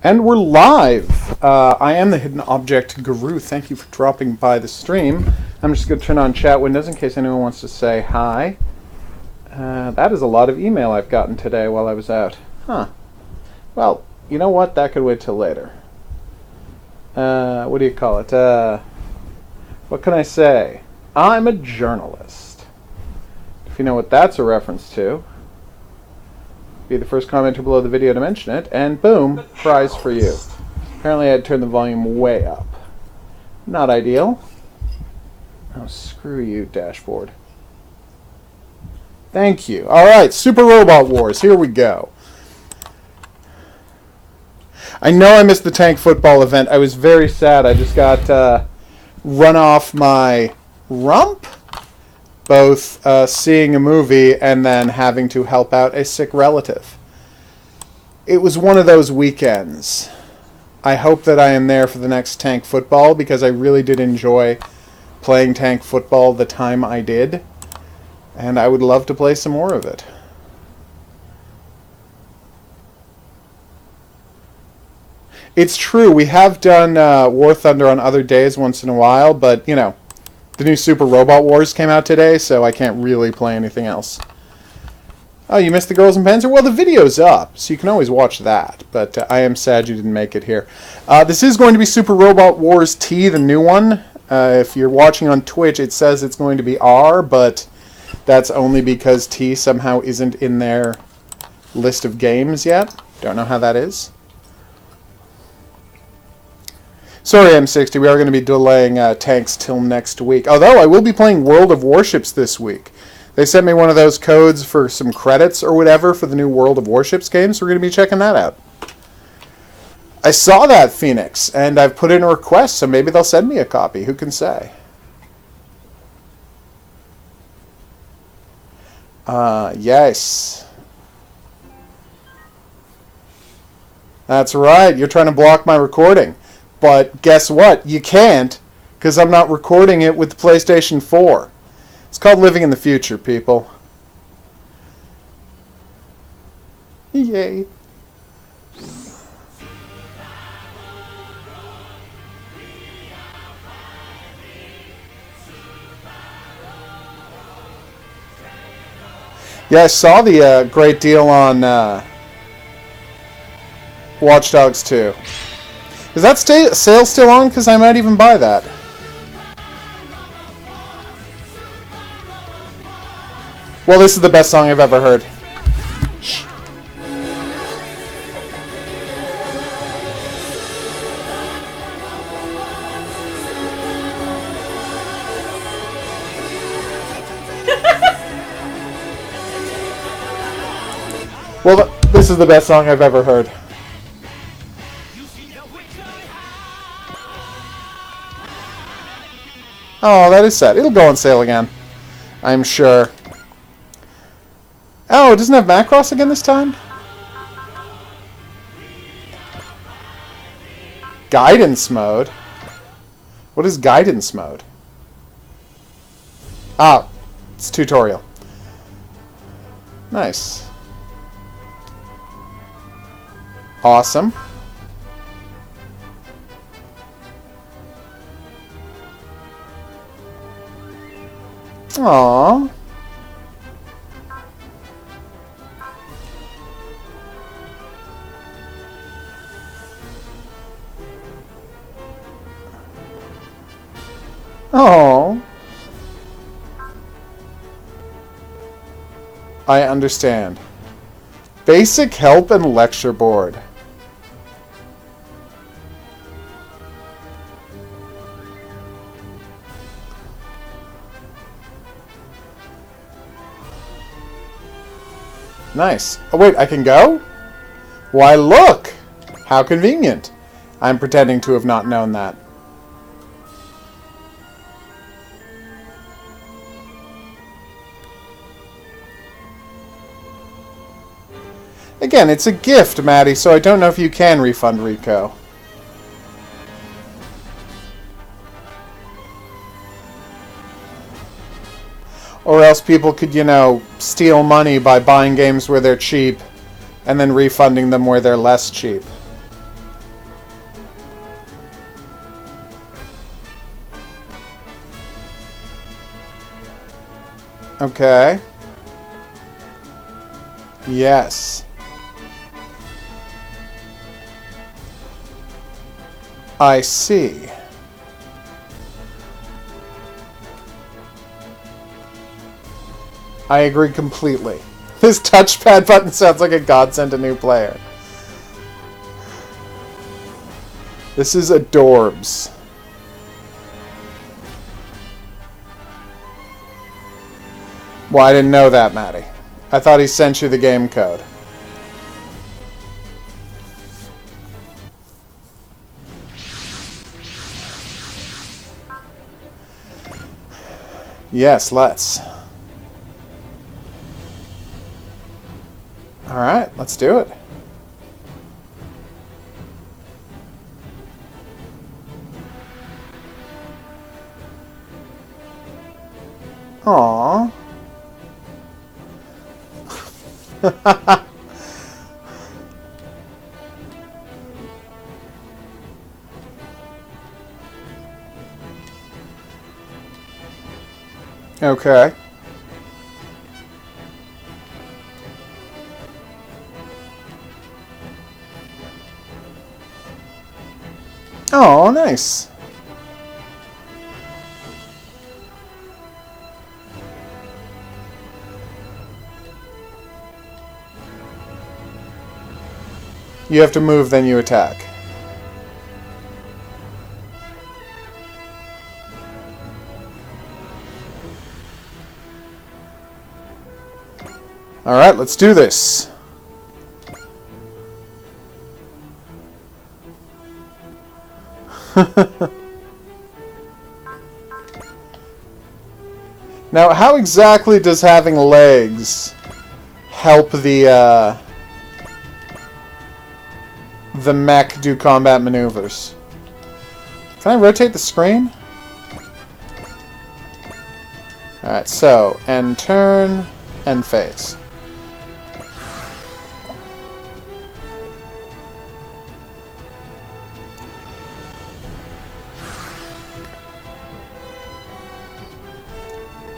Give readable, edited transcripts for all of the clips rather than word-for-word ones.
And we're live. I am the Hidden Object Guru. Thank you for dropping by the stream. I'm just going to turn on chat windows in case anyone wants to say hi. That is a lot of email I've gotten today while I was out. Huh. Well, you know what? That could wait till later. What do you call it? What can I say? I'm a journalist. If you know what that's a reference to. Be the first commenter below the video to mention it, and boom, prize for you. Apparently I had to turn the volume way up. Not ideal. Oh, screw you, dashboard. Thank you. Alright, Super Robot Wars, here we go. I know I missed the tank football event. I was very sad. I just got run off my rump. Both seeing a movie and then having to help out a sick relative. It was one of those weekends. I hope that I am there for the next tank football because I really did enjoy playing tank football the time I did. And I would love to play some more of it. It's true, we have done War Thunder on other days once in a while, but, you know, the new Super Robot Wars came out today, so I can't really play anything else. Oh, you missed the Girls in Panzer? Well, the video's up, so you can always watch that. But I am sad you didn't make it here. This is going to be Super Robot Wars T, the new one. If you're watching on Twitch, it says it's going to be R, but that's only because T somehow isn't in their list of games yet. Don't know how that is. Sorry, M60, we are going to be delaying tanks till next week. Although, I will be playing World of Warships this week. They sent me one of those codes for some credits or whatever for the new World of Warships game, so we're going to be checking that out. I saw that, Phoenix, and I've put in a request, so maybe they'll send me a copy. Who can say? Yes. That's right, you're trying to block my recording. But guess what? You can't, because I'm not recording it with the PlayStation 4. It's called living in the future, people. Yay. Yeah, I saw the great deal on Watch Dogs 2. Is that sale still on? Because I might even buy that. Well, this is the best song I've ever heard. Shh. Well, this is the best song I've ever heard. Oh, that is sad. It'll go on sale again, I'm sure. Oh, it doesn't have Macross again this time? Guidance mode? What is guidance mode? Ah, it's tutorial. Nice. Awesome. Aww. Aww. I understand. Basic help and lecture board. Nice. Oh, wait, I can go? Why, look! How convenient. I'm pretending to have not known that. Again, it's a gift, Maddie, so I don't know if you can refund Rico. Or else people could, you know, steal money by buying games where they're cheap and then refunding them where they're less cheap. Okay. Yes. I see. I agree completely. This touchpad button sounds like a godsend to new player. This is adorbs. Well, I didn't know that, Maddie. I thought he sent you the game code. Yes, let's. Alright, let's do it. Aww. Okay. Oh, nice. You have to move, then you attack. Alright, let's do this. Now, how exactly does having legs help the mech do combat maneuvers? Can I rotate the screen? Alright, so, end turn, end phase.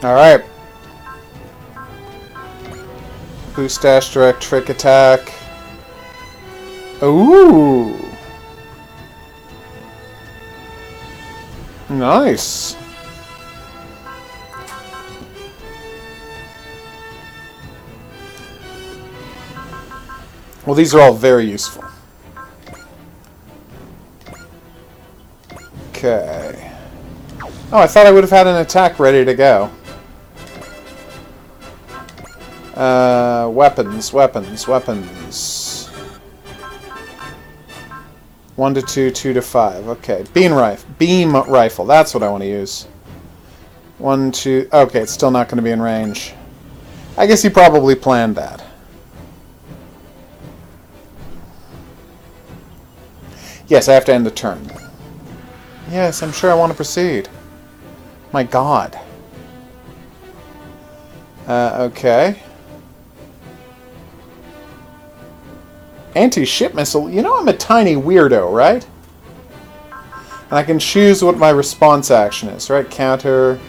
Alright. Boost dash, direct, trick attack. Ooh! Nice! Well, these are all very useful. Okay. Oh, I thought I would have had an attack ready to go. Weapons. 1 to 2, 2 to 5. Okay, beam rifle. That's what I want to use. 1, 2. Okay, it's still not going to be in range. I guess he probably planned that. Yes, I have to end the turn. Yes, I'm sure I want to proceed. My God. Okay. Anti-ship missile? You know I'm a tiny weirdo, right? And I can choose what my response action is, right? Counter.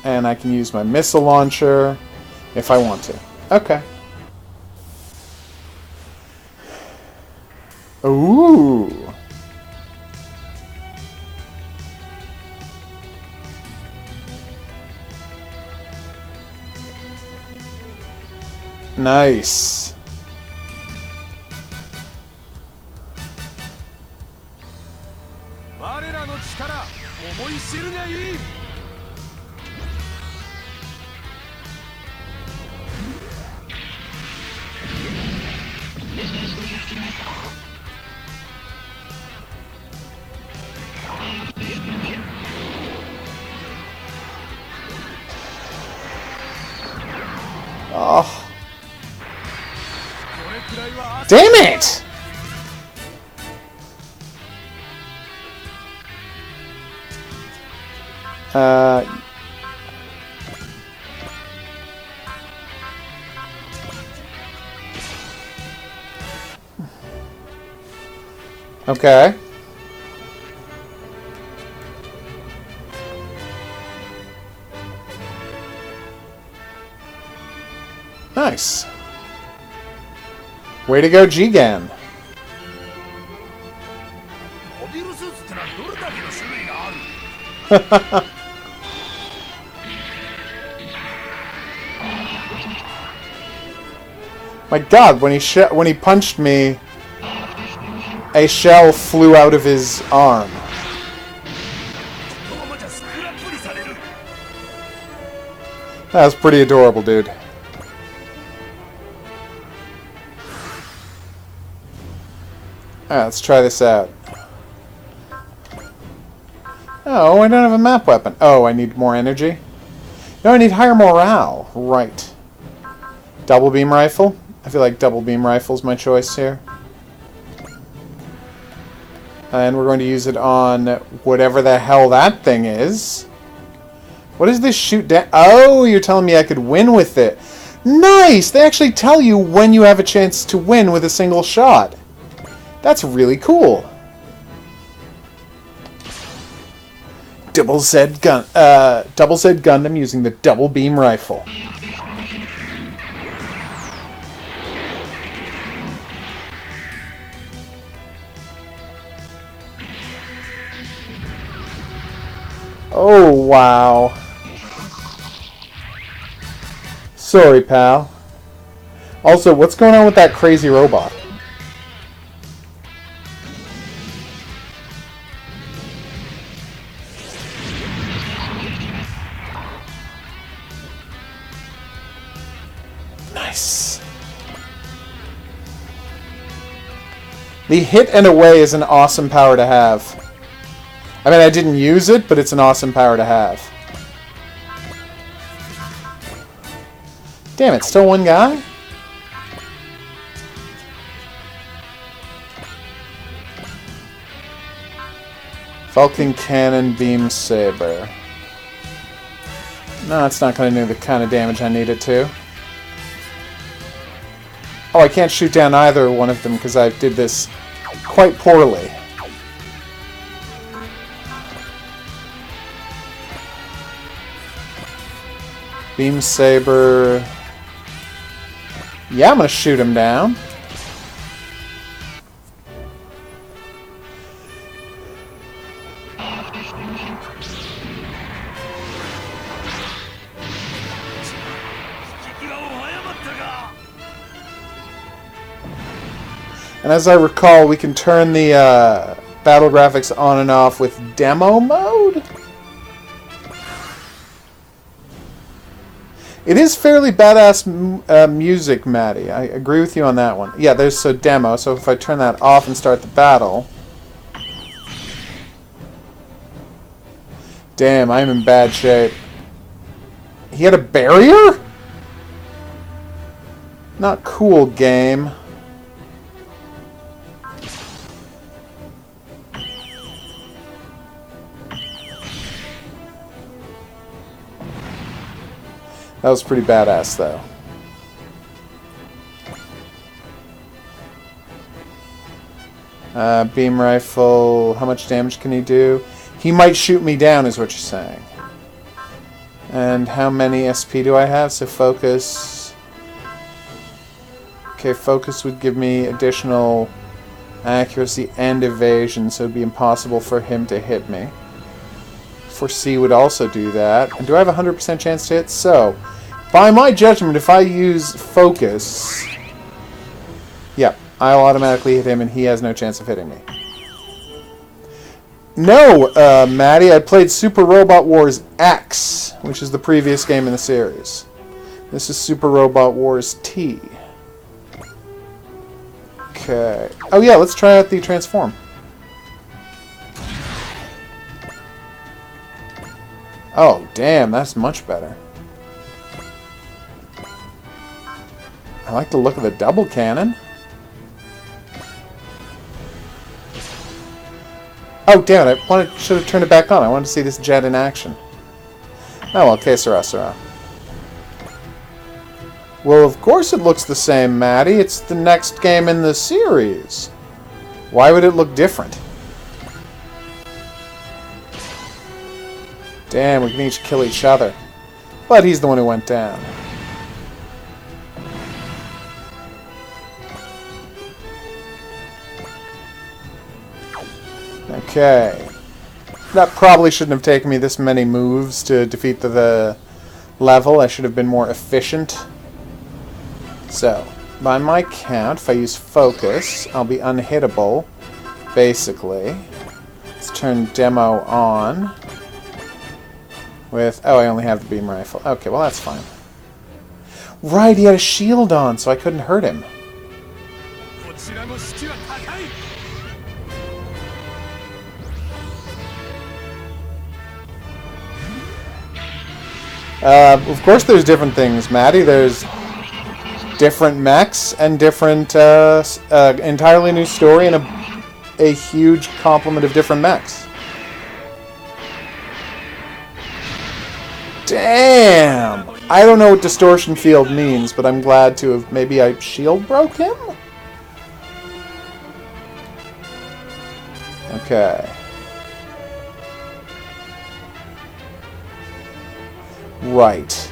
And I can use my missile launcher if I want to. Okay. Ooh. Nice. Oh. Damn it! Okay. Nice. Way to go, Jigan. My God, when he punched me, a shell flew out of his arm. That was pretty adorable, dude. Alright, let's try this out. Oh, I don't have a map weapon. Oh, I need more energy? No, I need higher morale. Right. Double beam rifle? I feel like double beam rifle is my choice here. And we're going to use it on whatever the hell that thing is. What does this shoot down? Oh, you're telling me I could win with it. Nice! They actually tell you when you have a chance to win with a single shot. That's really cool. Double Z Gundam using the double beam rifle. Oh, wow. Sorry, pal. Also, what's going on with that crazy robot? Nice. The hit and away is an awesome power to have. I mean, I didn't use it, but it's an awesome power to have. Damn it, still one guy? Falcon Cannon Beam Saber. No, it's not going to do the kind of damage I need it to. Oh, I can't shoot down either one of them because I did this quite poorly. Beam Saber. Yeah, I'm going to shoot him down. And as I recall, we can turn the battle graphics on and off with demo mode? It is fairly badass music, Maddie. I agree with you on that one. Yeah, there's a demo, so if I turn that off and start the battle... Damn, I'm in bad shape. He had a barrier? Not cool, game. That was pretty badass, though. Beam rifle, how much damage can he do? He might shoot me down, is what you're saying. And how many SP do I have? So focus... Okay, focus would give me additional accuracy and evasion, so it would be impossible for him to hit me. Foresee would also do that. And do I have a 100% chance to hit? So, by my judgment, if I use focus... Yep, I'll automatically hit him and he has no chance of hitting me. No, Maddie, I played Super Robot Wars X, which is the previous game in the series. This is Super Robot Wars T. Okay. Oh yeah, let's try out the transform. Oh, damn, that's much better. I like the look of the double cannon. Oh, damn it, I should have turned it back on. I wanted to see this jet in action. Oh, well, que sera, sera. Well, of course it looks the same, Maddie. It's the next game in the series. Why would it look different? Damn, we can each kill each other. But he's the one who went down. Okay. That probably shouldn't have taken me this many moves to defeat the level. I should have been more efficient. So, by my count, if I use focus, I'll be unhittable, basically. Let's turn demo on with... Oh, I only have the beam rifle. Okay, well that's fine. Right, he had a shield on, so I couldn't hurt him. Of course there's different things, Maddie. There's different mechs and different, entirely new story and a huge complement of different mechs. Damn! I don't know what distortion field means, but I'm glad to have... Maybe I shield broke him? Okay. Right.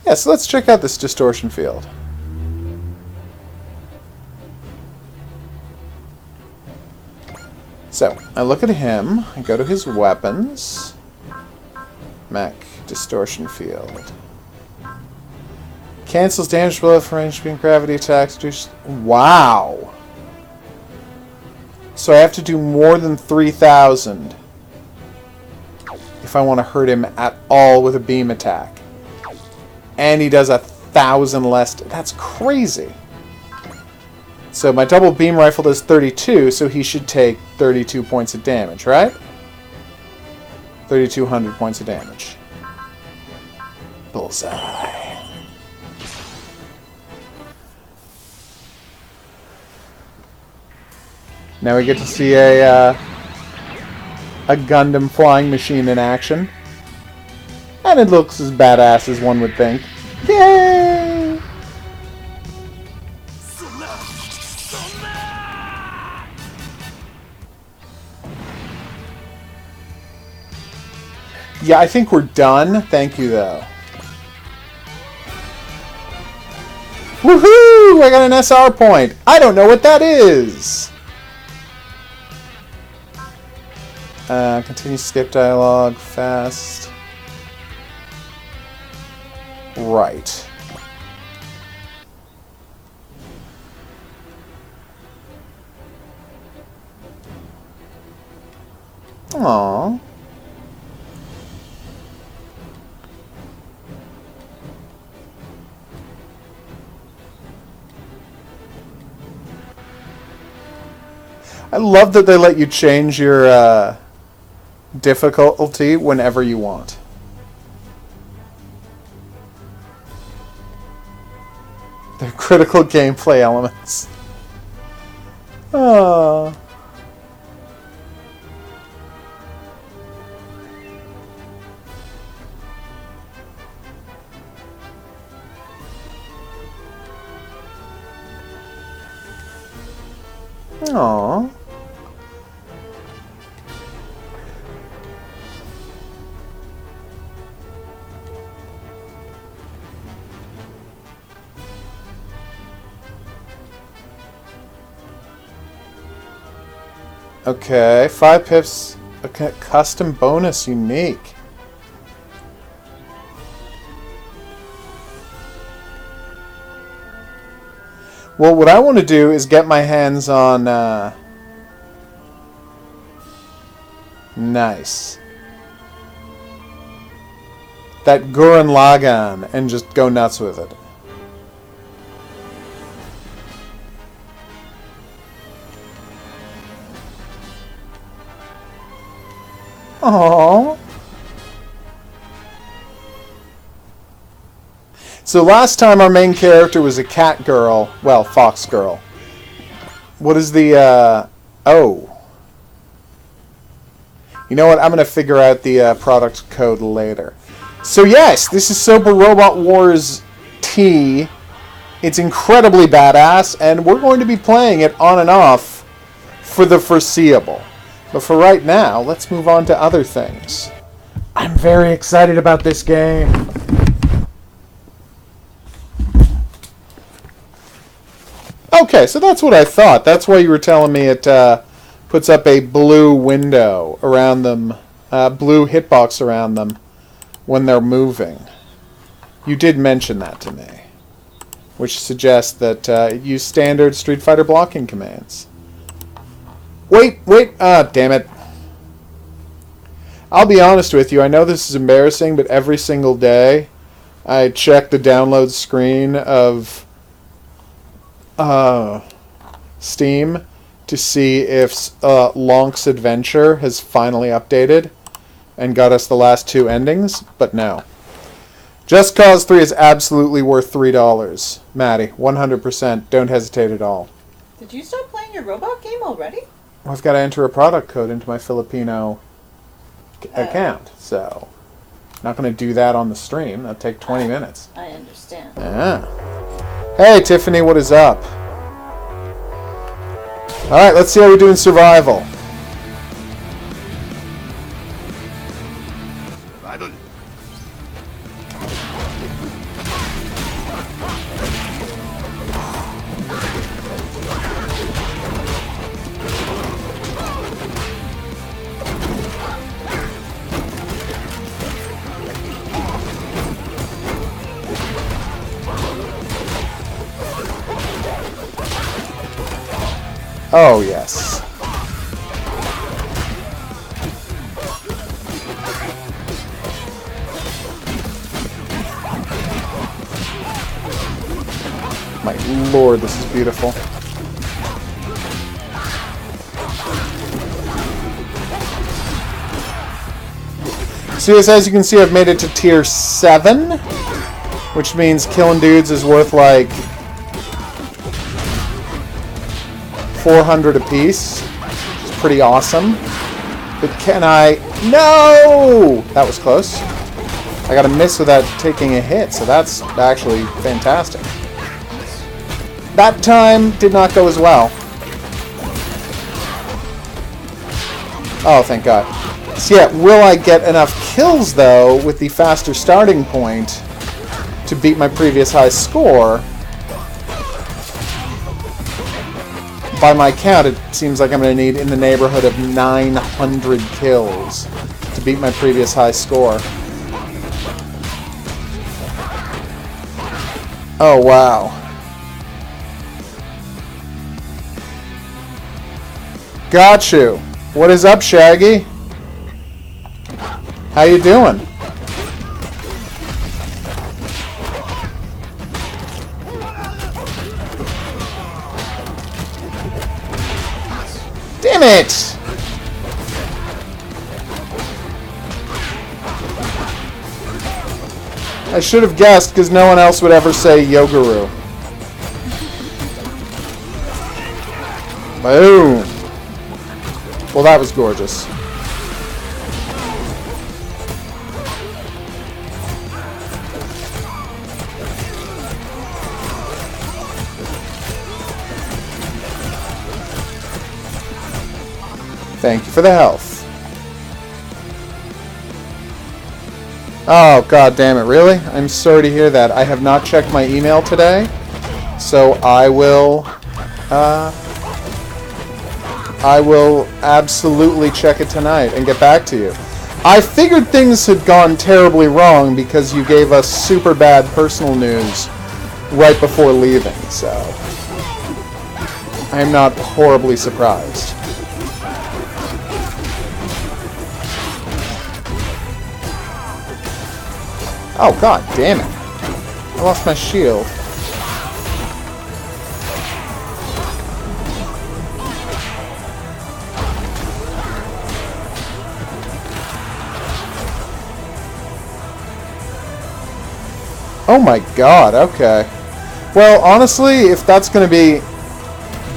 Yeah, so let's check out this distortion field. So, I look at him, I go to his weapons. Mech, distortion field. Cancels damage below for range beam gravity attacks. Wow! So I have to do more than 3,000 if I want to hurt him at all with a beam attack. And he does 1,000 less. That's crazy. So my double beam rifle does 32, so he should take 32 points of damage, right? 3,200 points of damage. Bullseye. Now we get to see a Gundam flying machine in action. And it looks as badass as one would think. Yay! Yeah, I think we're done. Thank you, though. Woohoo! I got an SR point. I don't know what that is. Continue skip dialogue. Fast. Right. Aww. I love that they let you change your difficulty whenever you want. They're critical gameplay elements. Oh. Aww. Okay, 5 pips, a custom bonus, unique. Well, what I want to do is get my hands on, nice. That Gurren Lagann, and just go nuts with it. Aww. So last time our main character was a cat girl. Well, fox girl. What is the, oh. You know what? I'm going to figure out the product code later. So yes, this is Super Robot Wars T. It's incredibly badass, and we're going to be playing it on and off for the foreseeable. But for right now, let's move on to other things. I'm very excited about this game. Okay, so that's what I thought. That's why you were telling me it puts up a blue window around them, blue hitbox around them when they're moving. You did mention that to me, which suggests that it used standard Street Fighter blocking commands. Wait! Ah, damn it. I'll be honest with you, I know this is embarrassing, but every single day I check the download screen of Steam to see if Lonk's Adventure has finally updated and got us the last 2 endings, but no. Just Cause 3 is absolutely worth $3. Maddie, 100%. Don't hesitate at all. Did you start playing your robot game already? Well, I've got to enter a product code into my Filipino account, so not going to do that on the stream. That'll take 20 minutes. I understand. Yeah. Hey, Tiffany, what is up? Alright, let's see how we do in survival. Oh, yes. My lord, this is beautiful. So yes, as you can see, I've made it to tier 7, which means killing dudes is worth like 400 apiece, which is pretty awesome. But can I... No! That was close. I got a miss without taking a hit, so that's actually fantastic. That time did not go as well. Oh, thank God. So yeah, will I get enough kills, though, with the faster starting point to beat my previous high score? By my count, it seems like I'm going to need in the neighborhood of 900 kills to beat my previous high score. Oh, wow. Got you. What is up, Shaggy? How you doing? Damn it! I should have guessed, because no one else would ever say HOGuru. Boom! Well, that was gorgeous. Thank you for the health. Oh, god damn it, really? I'm sorry to hear that. I have not checked my email today, so I will absolutely check it tonight and get back to you. I figured things had gone terribly wrong because you gave us super bad personal news right before leaving, so I'm not horribly surprised. Oh, god damn it. I lost my shield. Oh my god, okay. Well, honestly, if that's going to be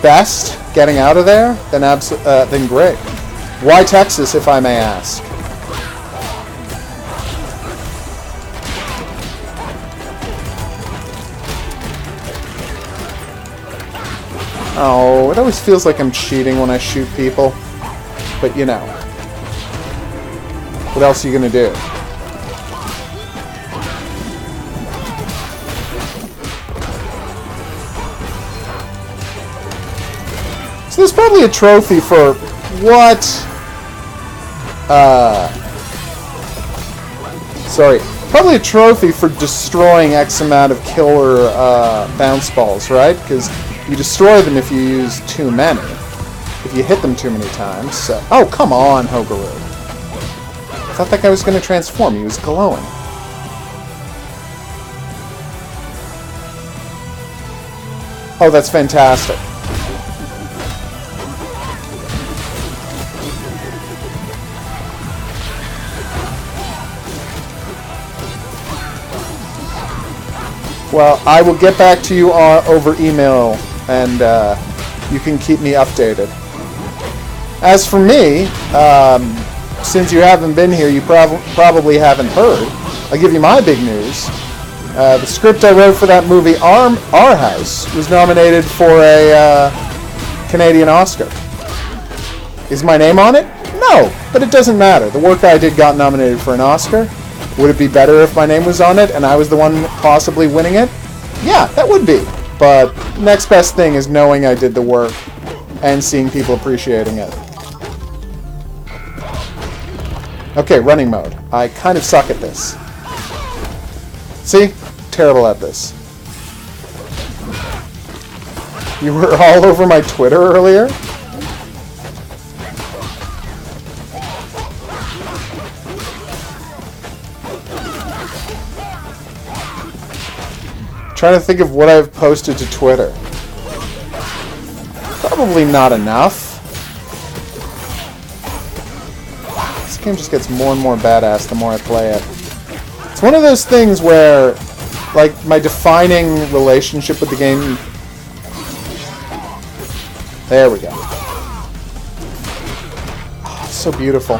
best getting out of there, then great. Why Texas, if I may ask? Oh, it always feels like I'm cheating when I shoot people. But, you know. What else are you going to do? So there's probably a trophy for what? Sorry. Probably a trophy for destroying X amount of killer bounce balls, right? Because you destroy them if you use too many. If you hit them too many times. So. Oh, come on, HOGuru. I thought that guy was going to transform. He was glowing. Oh, that's fantastic. Well, I will get back to you over email, and you can keep me updated. As for me, since you haven't been here, you probably haven't heard. I'll give you my big news. The script I wrote for that movie, Our House, was nominated for a Canadian Oscar. Is my name on it? No, but it doesn't matter. The work I did got nominated for an Oscar. Would it be better if my name was on it and I was the one possibly winning it? Yeah, that would be. But next best thing is knowing I did the work and seeing people appreciating it. Okay, running mode. I kind of suck at this. See? Terrible at this. You were all over my Twitter earlier? Trying to think of what I've posted to Twitter. Probably not enough. Wow, this game just gets more and more badass the more I play it. It's one of those things where, like, my defining relationship with the game... There we go. Oh, it's so beautiful.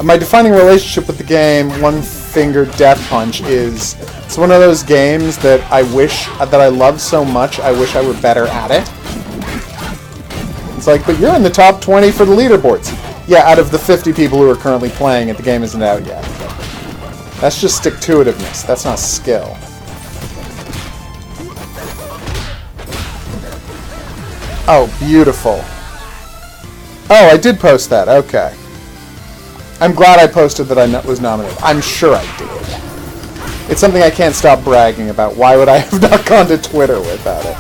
My defining relationship with the game, One Finger Death Punch, is it's one of those games that I wish that I love so much. I wish I were better at it. It's like, but you're in the top 20 for the leaderboards. Yeah, out of the 50 people who are currently playing it, the game isn't out yet. That's just stick-to-itiveness. That's not skill. Oh, beautiful. Oh, I did post that. Okay. I'm glad I posted that I was nominated. I'm sure I did. It's something I can't stop bragging about. Why would I have not gone to Twitter without it?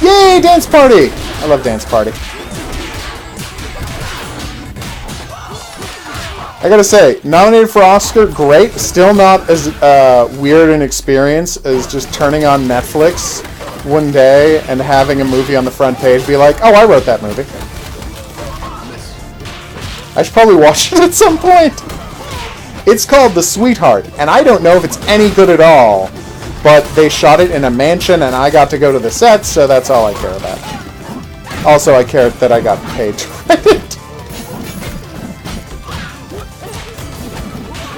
Yay, Dance Party! I love Dance Party. I gotta say, nominated for Oscar, great. Still not as weird an experience as just turning on Netflix one day and having a movie on the front page be like, oh, I wrote that movie. I should probably watch it at some point. It's called The Sweetheart, and I don't know if it's any good at all, but they shot it in a mansion and I got to go to the set, so that's all I care about. Also, I care that I got paid to write it.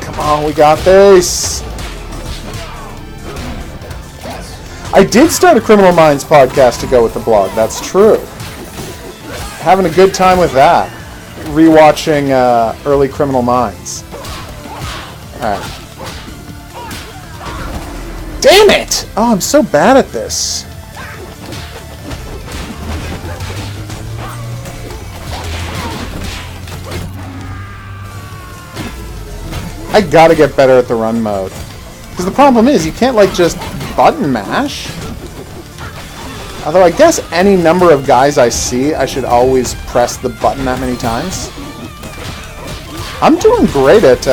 Come on, we got this. I did start a Criminal Minds podcast to go with the blog. That's true. Having a good time with that. Rewatching early Criminal Minds. Alright. Damn it! Oh, I'm so bad at this. I gotta get better at the run mode. Because the problem is, you can't, like, just button mash. Although I guess any number of guys I see, I should always press the button that many times. I'm doing great at,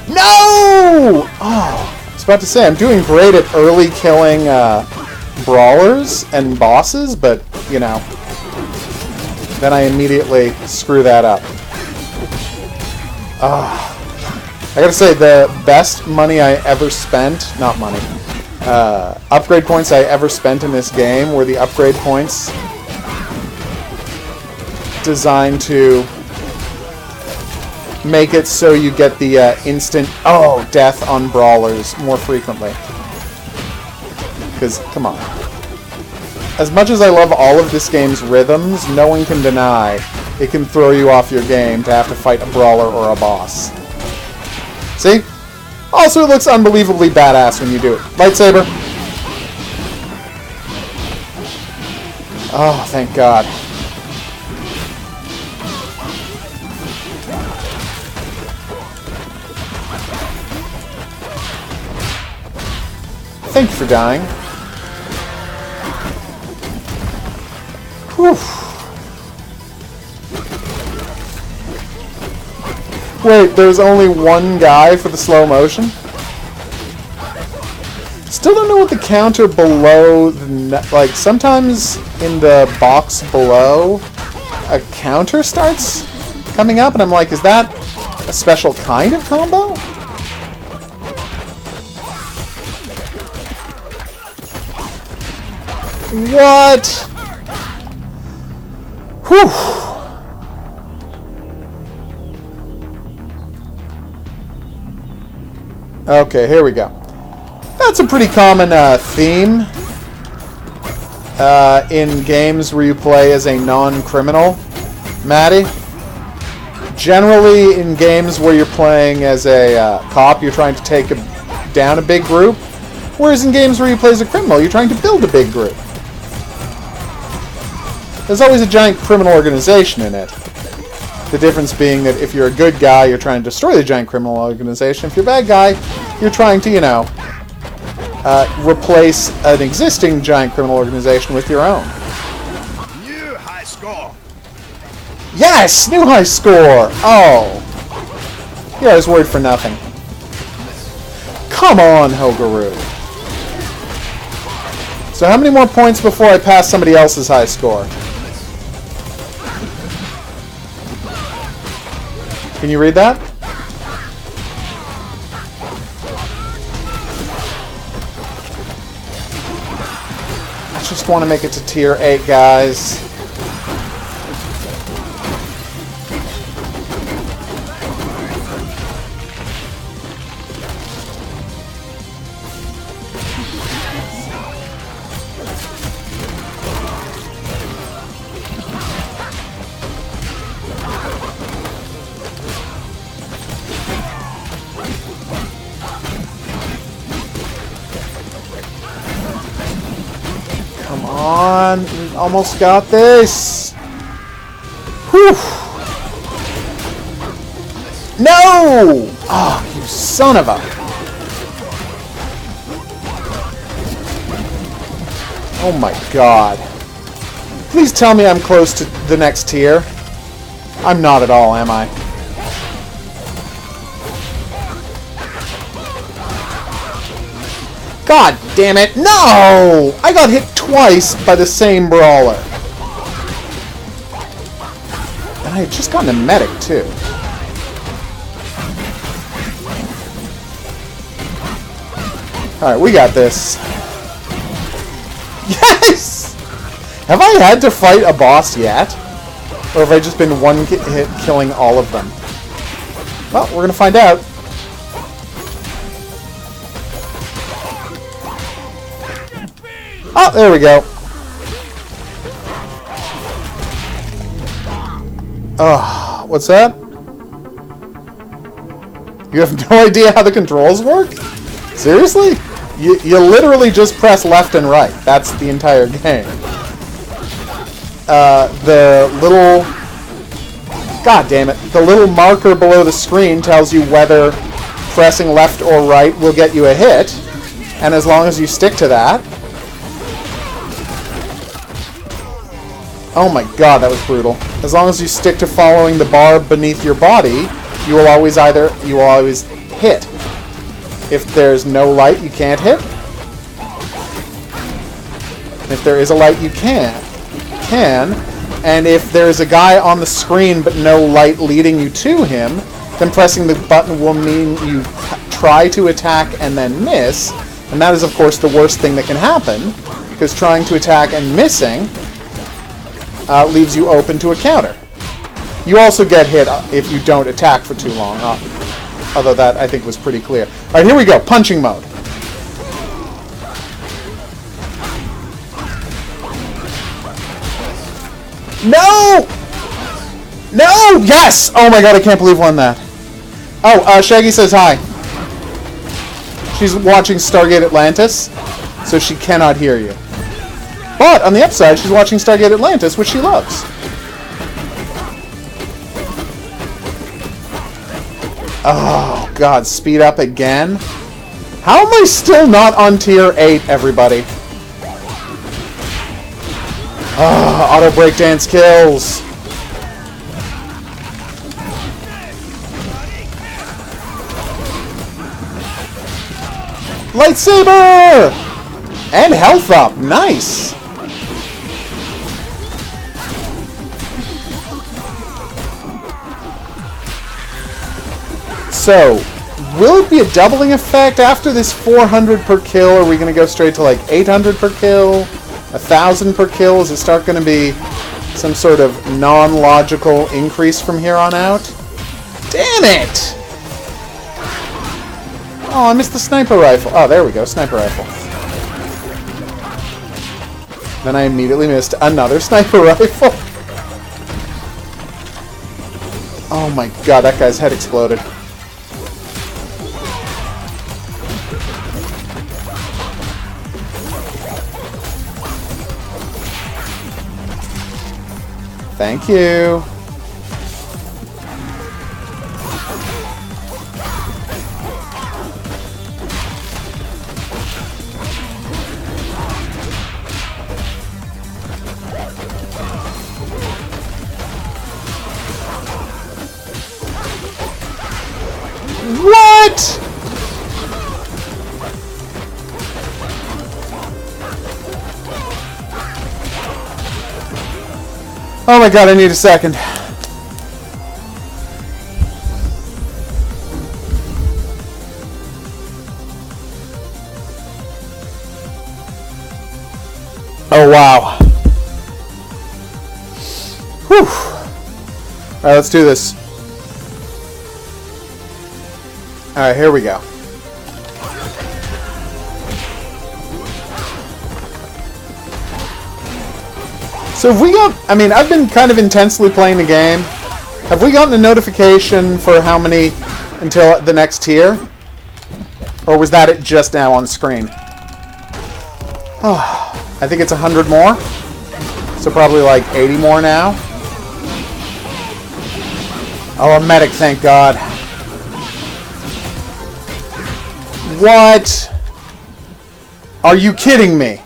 No! Oh, I was about to say, I'm doing great at early killing, brawlers and bosses, but, you know, then I immediately screw that up. I gotta say, the best money I ever spent, not money, upgrade points I ever spent in this game were the upgrade points designed to make it so you get the instant, death on brawlers more frequently. Because, come on. As much as I love all of this game's rhythms, no one can deny it can throw you off your game to have to fight a brawler or a boss. See? Also, it looks unbelievably badass when you do it. Lightsaber. Oh, thank God. Thank you for dying. Whew. Wait, there's only one guy for the slow motion? Still don't know what the counter below the... Like, sometimes in the box below, a counter starts coming up, and I'm like, is that a special kind of combo? What? Whew. Okay, here we go. That's a pretty common theme in games where you play as a non-criminal, Maddie. Generally, in games where you're playing as a cop, you're trying to take down a big group, whereas in games where you play as a criminal, you're trying to build a big group. There's always a giant criminal organization in it. The difference being that if you're a good guy, you're trying to destroy the giant criminal organization. If you're a bad guy, you're trying to, you know, replace an existing giant criminal organization with your own. New high score. Yes! New high score! Oh. Yeah, I was worried for nothing. Come on, HOGuru. So how many more points before I pass somebody else's high score? Can you read that? I just want to make it to tier 8, guys. Come on, we almost got this. Whew. No! Oh, you son of a... Oh my God. Please tell me I'm close to the next tier. I'm not at all, am I? God damn it! No! I got hit twice by the same brawler. And I had just gotten a medic, too. Alright, we got this. Yes! Have I had to fight a boss yet? Or have I just been one hit killing all of them? Well, we're gonna find out. Oh, there we go. Oh, what's that? You have no idea how the controls work? Seriously? You literally just press left and right. That's the entire game. The little... God damn it. The little marker below the screen tells you whether pressing left or right will get you a hit. And as long as you stick to that... Oh my God, that was brutal. As long as you stick to following the bar beneath your body, you will always hit. If there's no light, you can't hit. If there is a light, you can. And if there's a guy on the screen but no light leading you to him, then pressing the button will mean you try to attack and then miss. And that is, of course, the worst thing that can happen, because trying to attack and missing leaves you open to a counter. You also get hit if you don't attack for too long, although that, I think, was pretty clear. Alright, here we go. Punching mode. No! No! Yes! Oh my god, I can't believe I won that. Oh, Shaggy says hi. She's watching Stargate Atlantis, so she cannot hear you. But, on the upside, she's watching Stargate Atlantis, which she loves. Oh, God, speed up again? How am I still not on tier 8, everybody? Auto breakdance kills. Lightsaber! And health up. Nice. So, will it be a doubling effect after this 400 per kill? Or are we going to go straight to like 800 per kill? 1,000 per kill? Is it going to be some sort of non-logical increase from here on out? Damn it! Oh, I missed the sniper rifle. Oh, there we go, sniper rifle. Then I immediately missed another sniper rifle. Oh my god, that guy's head exploded. Thank you. What? Oh my god, I need a second. Oh wow. Whew. Alright, let's do this. Alright, here we go. So have we got... I mean, I've been kind of intensely playing the game. Have we gotten a notification for how many until the next tier? Or was that it just now on screen? Oh, I think it's 100 more. So probably like 80 more now. Oh, a medic, thank God. What? Are you kidding me?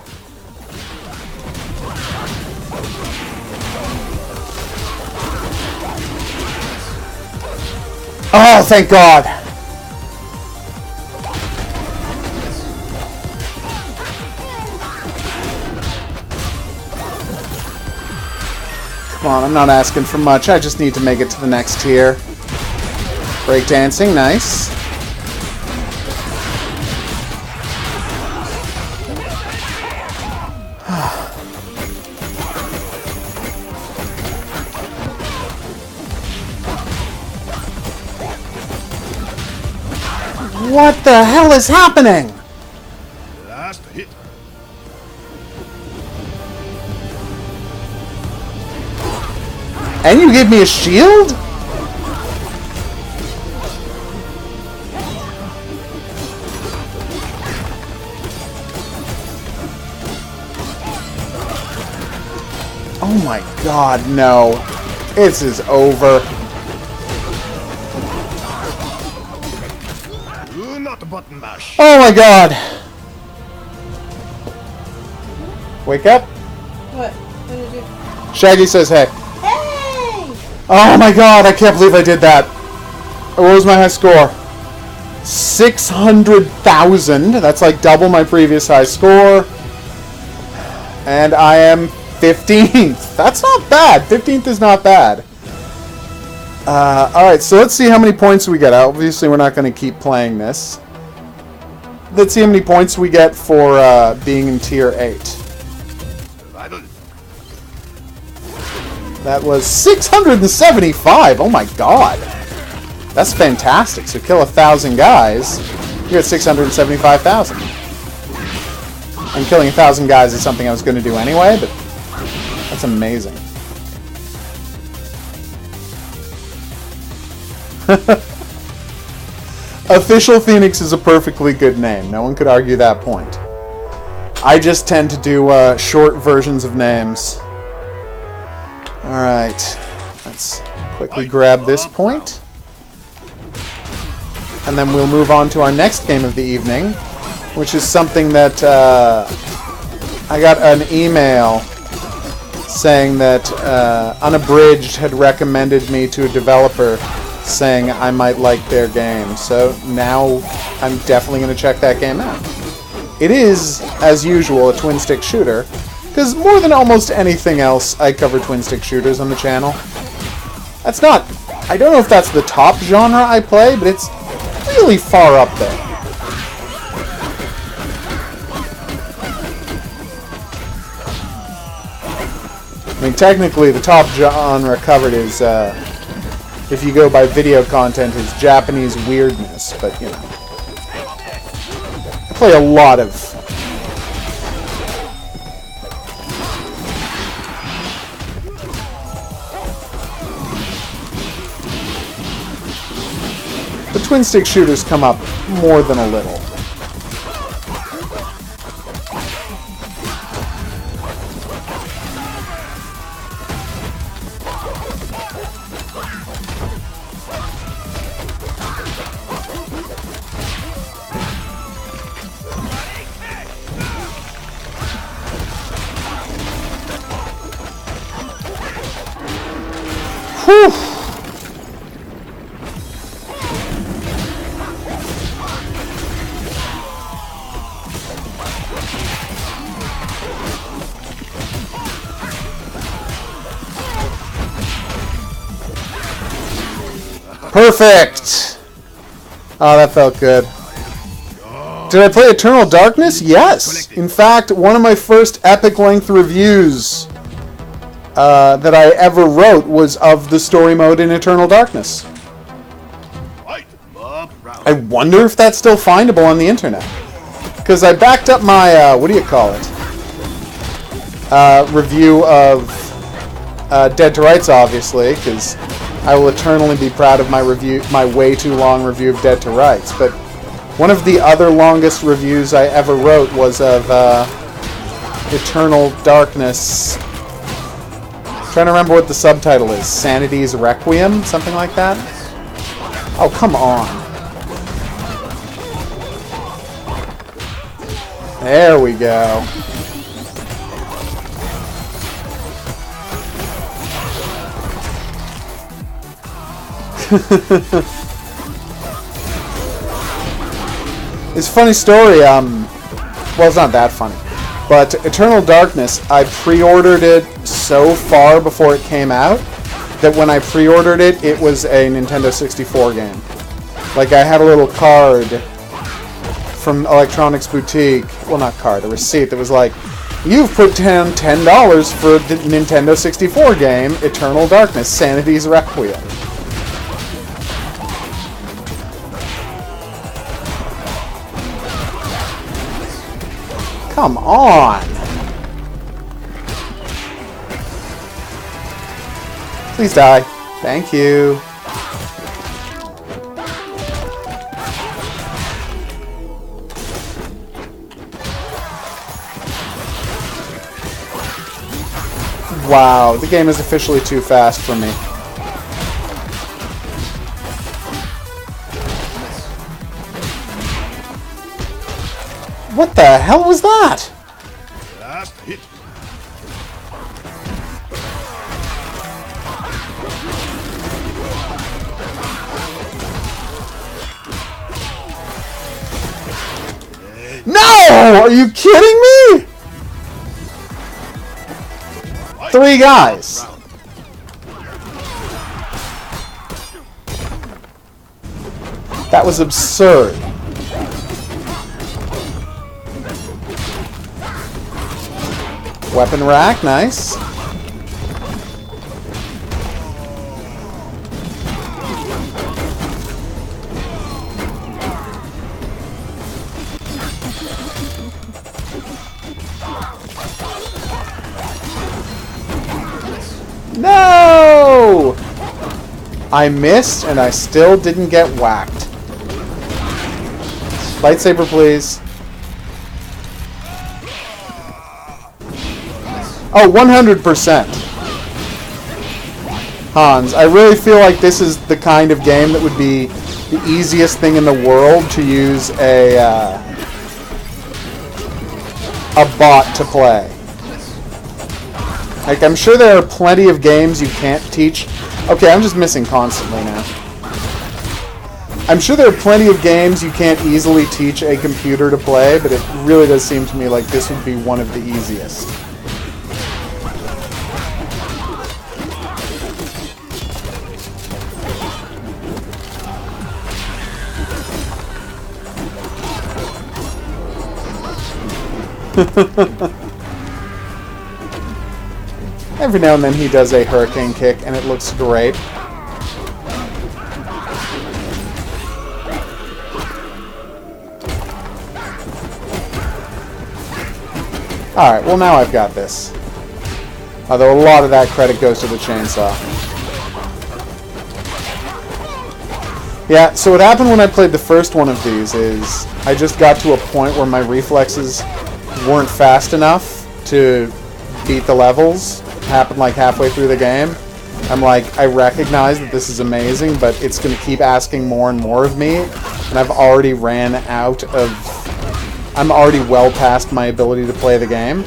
Oh, thank God. Come on, I'm not asking for much. I just need to make it to the next tier. Breakdancing, nice. What the hell is happening? Last hit. And you give me a shield? Oh my God, no. This is over. Do not button mash. Oh my God. Wake up. What? What did you do? Shaggy says hey. Hey! Oh my God, I can't believe I did that. What was my high score? 600,000. That's like double my previous high score. And I am 15th. That's not bad. 15th is not bad. Alright, so let's see how many points we get. Obviously, we're not going to keep playing this. Let's see how many points we get for being in Tier 8. Survival. That was 675. Oh my God. That's fantastic. So kill 1,000 guys, you get 675,000. And killing 1,000 guys is something I was going to do anyway, but that's amazing. Official Phoenix is a perfectly good name. No one could argue that point. I just tend to do short versions of names. Alright. Let's quickly grab this point. And then we'll move on to our next game of the evening, which is something that I got an email saying that Unabridged had recommended me to a developer saying I might like their game. So now I'm definitely going to check that game out. It is, as usual, a twin-stick shooter, because more than almost anything else, I cover twin-stick shooters on the channel. That's not... I don't know if that's the top genre I play, but it's really far up there. I mean, technically, the top genre covered is, if you go by video content, is Japanese weirdness, but, you know. I play a lot of... The twin-stick shooters come up more than a little. Whew. Perfect! Oh, that felt good. Did I play Eternal Darkness? Yes! In fact, one of my first epic-length reviews that I ever wrote was of the story mode in Eternal Darkness. I wonder if that's still findable on the internet. Because I backed up my, what do you call it? Review of Dead to Rights, obviously, because I will eternally be proud of my way too long review of Dead to Rights. But one of the other longest reviews I ever wrote was of Eternal Darkness. I'm trying to remember what the subtitle is. Sanity's Requiem? Something like that? Oh, come on. There we go. It's a funny story, well, it's not that funny, but Eternal Darkness, I pre-ordered it so far before it came out, that when I pre-ordered it, it was a Nintendo 64 game. Like, I had a little card from Electronics Boutique, well, not card, a receipt that was like, you've put down $10 for the Nintendo 64 game, Eternal Darkness, Sanity's Requiem. Come on! Please die. Thank you. Wow, the game is officially too fast for me. What the hell was that? Last hit. No! Are you kidding me? 3 guys. That was absurd. Weapon rack, nice. No! I missed, and I still didn't get whacked. Lightsaber, please. Oh, 100%. Hans, I really feel like this is the kind of game that would be the easiest thing in the world to use a bot to play. Like, I'm sure there are plenty of games you can't teach. Okay, I'm just missing constantly now. I'm sure there are plenty of games you can't easily teach a computer to play, but it really does seem to me like this would be one of the easiest. Every now and then he does a hurricane kick, and it looks great. Alright, well now I've got this. Although a lot of that credit goes to the chainsaw. Yeah, so what happened when I played the first one of these is I just got to a point where my reflexes weren't fast enough to beat the levels. It happened like halfway through the game. I'm like, I recognize that this is amazing, but it's going to keep asking more and more of me, and I've already ran out of... I'm already well past my ability to play the game.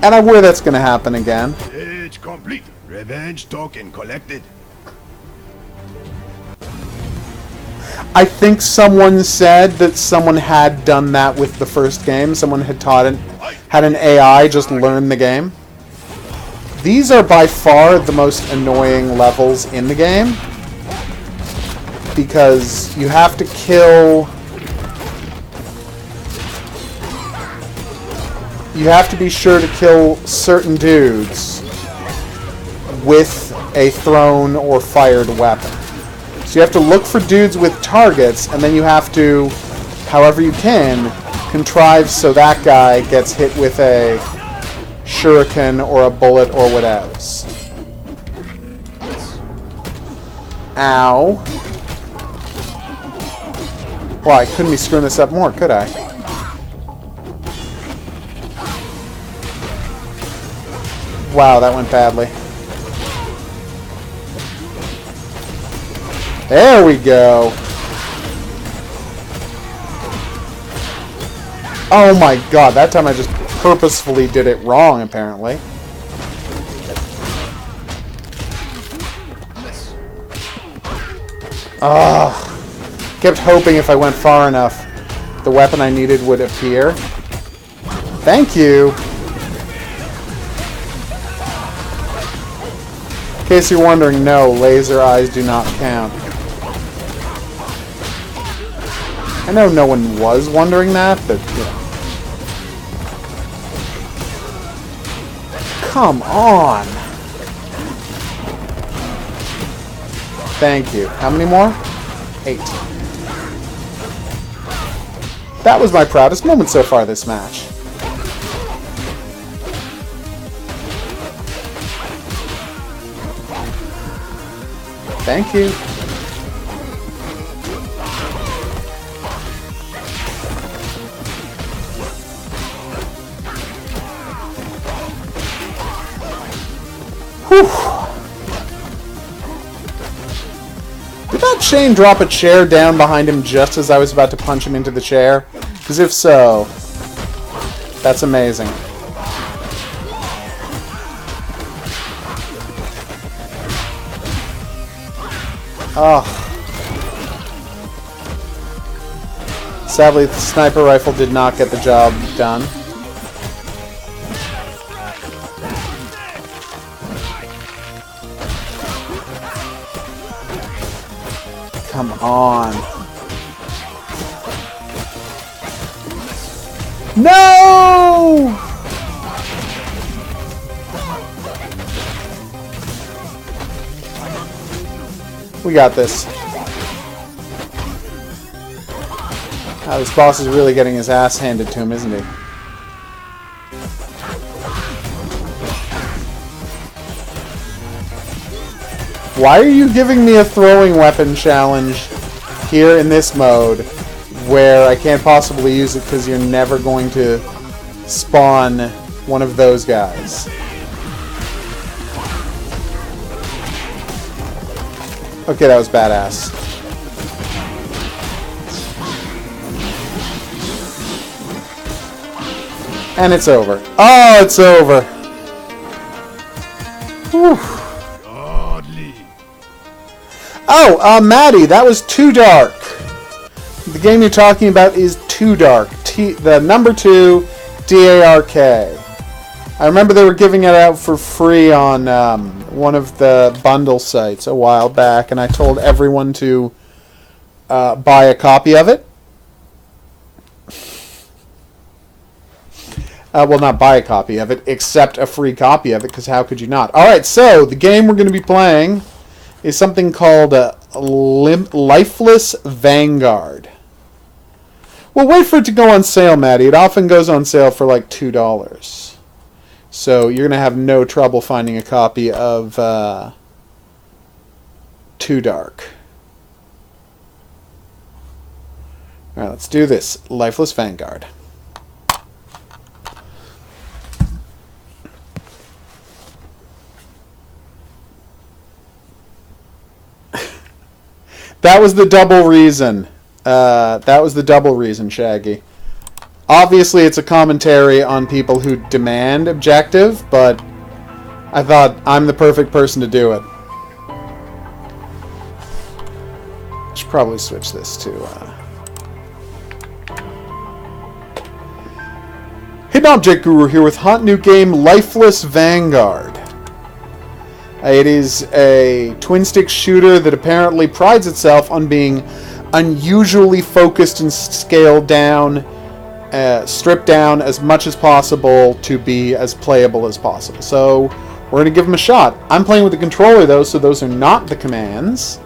And I worry that's going to happen again. It's complete. Revenge token collected. I think someone said that someone had done that with the first game. Someone had had an AI just learn the game. These are by far the most annoying levels in the game, because you have to kill... You have to be sure to kill certain dudes with a thrown or fired weapon. So you have to look for dudes with targets, and then you have to, however you can, contrive so that guy gets hit with a shuriken or a bullet or what else. Ow. Well, I couldn't be screwing this up more, could I? Wow, that went badly. There we go. Oh my god, that time I just purposefully did it wrong, apparently. Ugh. Kept hoping if I went far enough, the weapon I needed would appear. Thank you. In case you're wondering, no, laser eyes do not count. I know no one was wondering that, but, you know. Come on! Thank you. How many more? 8. That was my proudest moment so far this match. Thank you. Whew. Did that Shane drop a chair down behind him just as I was about to punch him into the chair? Because if so, that's amazing. Oh. Sadly, the sniper rifle did not get the job done. Come on. No! We got this. This boss is really getting his ass handed to him, isn't he? Why are you giving me a throwing weapon challenge here in this mode where I can't possibly use it because you're never going to spawn one of those guys? Okay, that was badass. And it's over. Oh, it's over. Whew. Godly. Oh, Maddie, that was Too Dark. The game you're talking about is Too Dark. The number 2, D-A-R-K. I remember they were giving it out for free on one of the bundle sites a while back, and I told everyone to buy a copy of it. Well, not buy a copy of it, except a free copy of it, because how could you not? Alright, so the game we're going to be playing is something called Lifeless Vanguard. Well, wait for it to go on sale, Maddie. It often goes on sale for like $2. So you're going to have no trouble finding a copy of Too Dark. Alright, let's do this. Lifeless Vanguard. That was the double reason. That was the double reason, Shaggy. Obviously, it's a commentary on people who demand objective, but I thought I'm the perfect person to do it. Should probably switch this to Hidden Object Guru here with hot new game Lifeless Vanguard. It is a twin-stick shooter that apparently prides itself on being unusually focused and scaled down, stripped down as much as possible to be as playable as possible. So we're going to give them a shot. I'm playing with the controller though, so those are not the commands.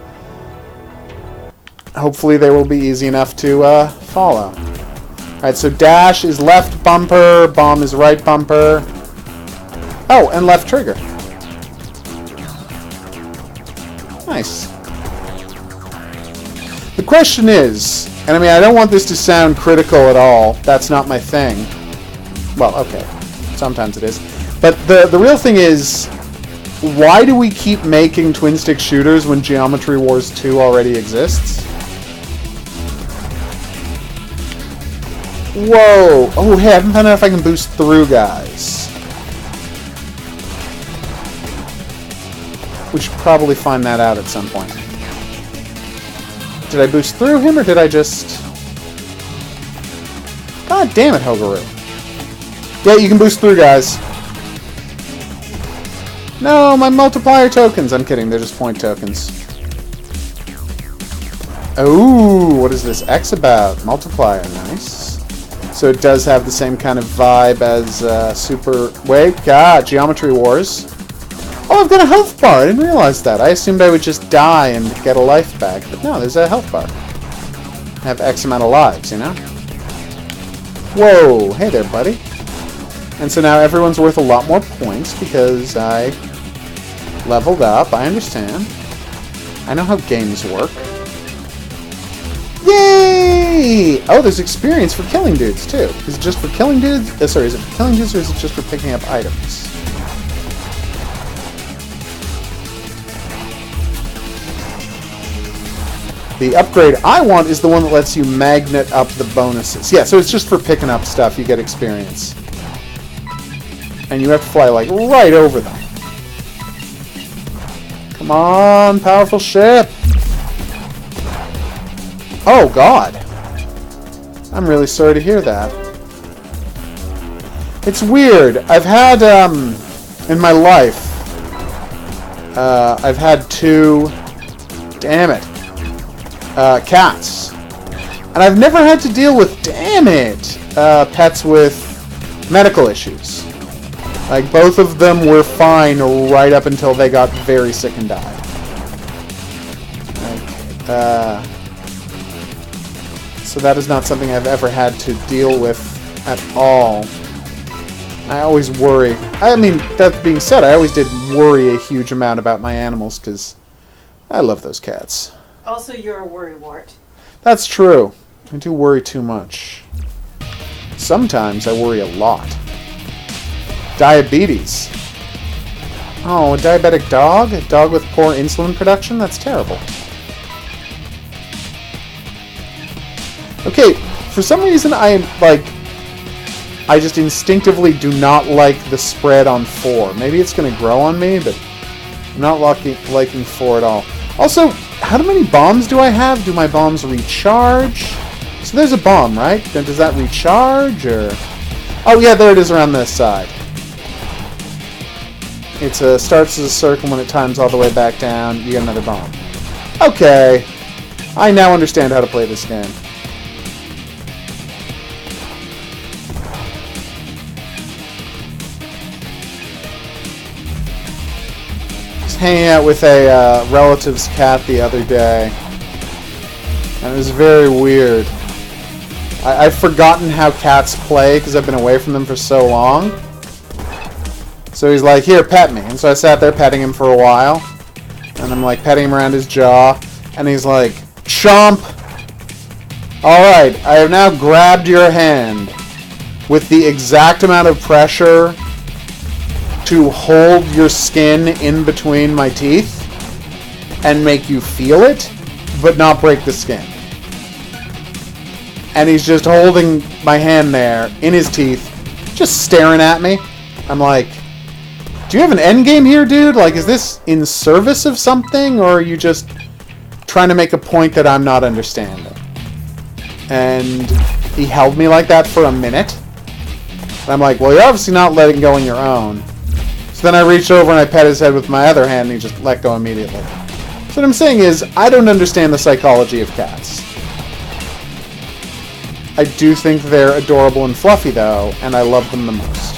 Hopefully they will be easy enough to follow. Alright, so dash is left bumper, bomb is right bumper. Oh, and left trigger. Nice. The question is, and I mean, I don't want this to sound critical at all. That's not my thing. Well, okay. Sometimes it is. But the real thing is, why do we keep making twin-stick shooters when Geometry Wars 2 already exists? Whoa! Oh, hey, I haven't found out if I can boost through guys. We should probably find that out at some point. Did I boost through him, or did I just... God damn it, HOGuru. Yeah, you can boost through, guys. No, my multiplier tokens. I'm kidding, they're just point tokens. Oh, what is this X about? Multiplier, nice. So it does have the same kind of vibe as Super... Wait, God, Geometry Wars. Oh, I've got a health bar. I didn't realize that. I assumed I would just die and get a life back. But no, there's a health bar. I have X amount of lives, you know? Whoa. Hey there, buddy. And so now everyone's worth a lot more points because I leveled up. I understand. I know how games work. Yay! Oh, there's experience for killing dudes, too. Is it just for killing dudes? Sorry, is it for killing dudes or is it just for picking up items? The upgrade I want is the one that lets you magnet up the bonuses. Yeah, so it's just for picking up stuff, you get experience. And you have to fly, like, right over them. Come on, powerful ship! Oh, God. I'm really sorry to hear that. It's weird. I've had, in my life, I've had 2... Damn it. Cats. And I've never had to deal with, damn it, pets with medical issues. Like, both of them were fine right up until they got very sick and died. Like, so that is not something I've ever had to deal with at all. I always worry. I mean, that being said, I always did worry a huge amount about my animals, because I love those cats. Also, you're a worrywart. That's true. I do worry too much. Sometimes I worry a lot. Diabetes. Oh, a diabetic dog? A dog with poor insulin production? That's terrible. Okay, for some reason I just instinctively do not like the spread on 4. Maybe it's going to grow on me, but I'm not liking 4 at all. Also, how many bombs do I have? Do my bombs recharge? So there's a bomb, right? Then does that recharge, or... Oh yeah, there it is around this side. It starts as a circle when it times all the way back down. You get another bomb. Okay. I now understand how to play this game. Just hanging out with a relative's cat the other day. And it was very weird. I've forgotten how cats play because I've been away from them for so long. So he's like, here, pet me. And so I sat there petting him for a while. And I'm like petting him around his jaw. And he's like, chomp. Alright, I have now grabbed your hand with the exact amount of pressure to hold your skin in between my teeth and make you feel it, but not break the skin. And he's just holding my hand there in his teeth, just staring at me. I'm like, do you have an end game here, dude? Like, is this in service of something, or are you just trying to make a point that I'm not understanding? And he held me like that for a minute. And I'm like, well, you're obviously not letting go on your own. So then I reached over and I pet his head with my other hand, and he just let go immediately. So what I'm saying is, I don't understand the psychology of cats. I do think they're adorable and fluffy, though, and I love them the most.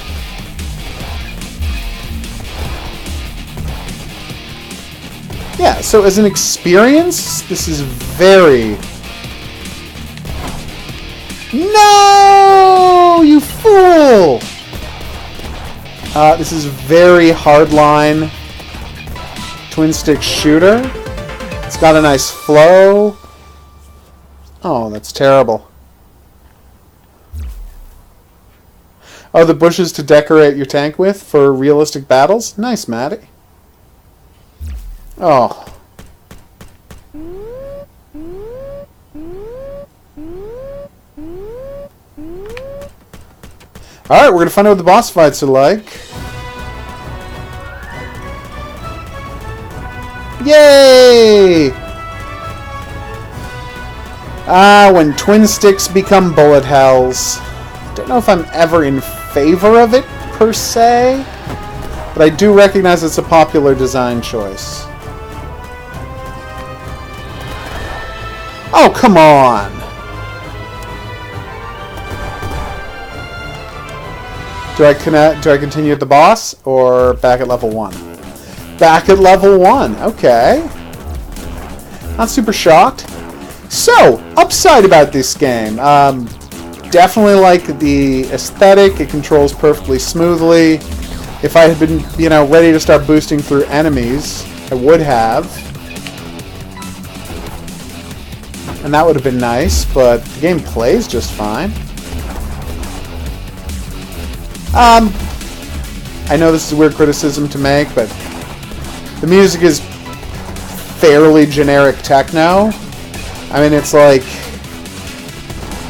Yeah, so as an experience, this is very... No! You fool! This is very hardline twin-stick shooter. It's got a nice flow. Oh, that's terrible. Oh, the bushes to decorate your tank with for realistic battles? Nice, Maddie. Oh. Alright, we're going to find out what the boss fights are like. Yay! When twin sticks become bullet hells. Don't know if I'm ever in favor of it, per se. But I do recognize it's a popular design choice. Oh, come on! Do I continue at the boss, or back at level 1? Back at level 1, okay. Not super shocked. So, upside about this game. Definitely like the aesthetic. It controls perfectly smoothly. If I had been, ready to start boosting through enemies, I would have. And that would have been nice, but the game plays just fine. I know this is a weird criticism to make, but the music is fairly generic techno. I mean, it's like...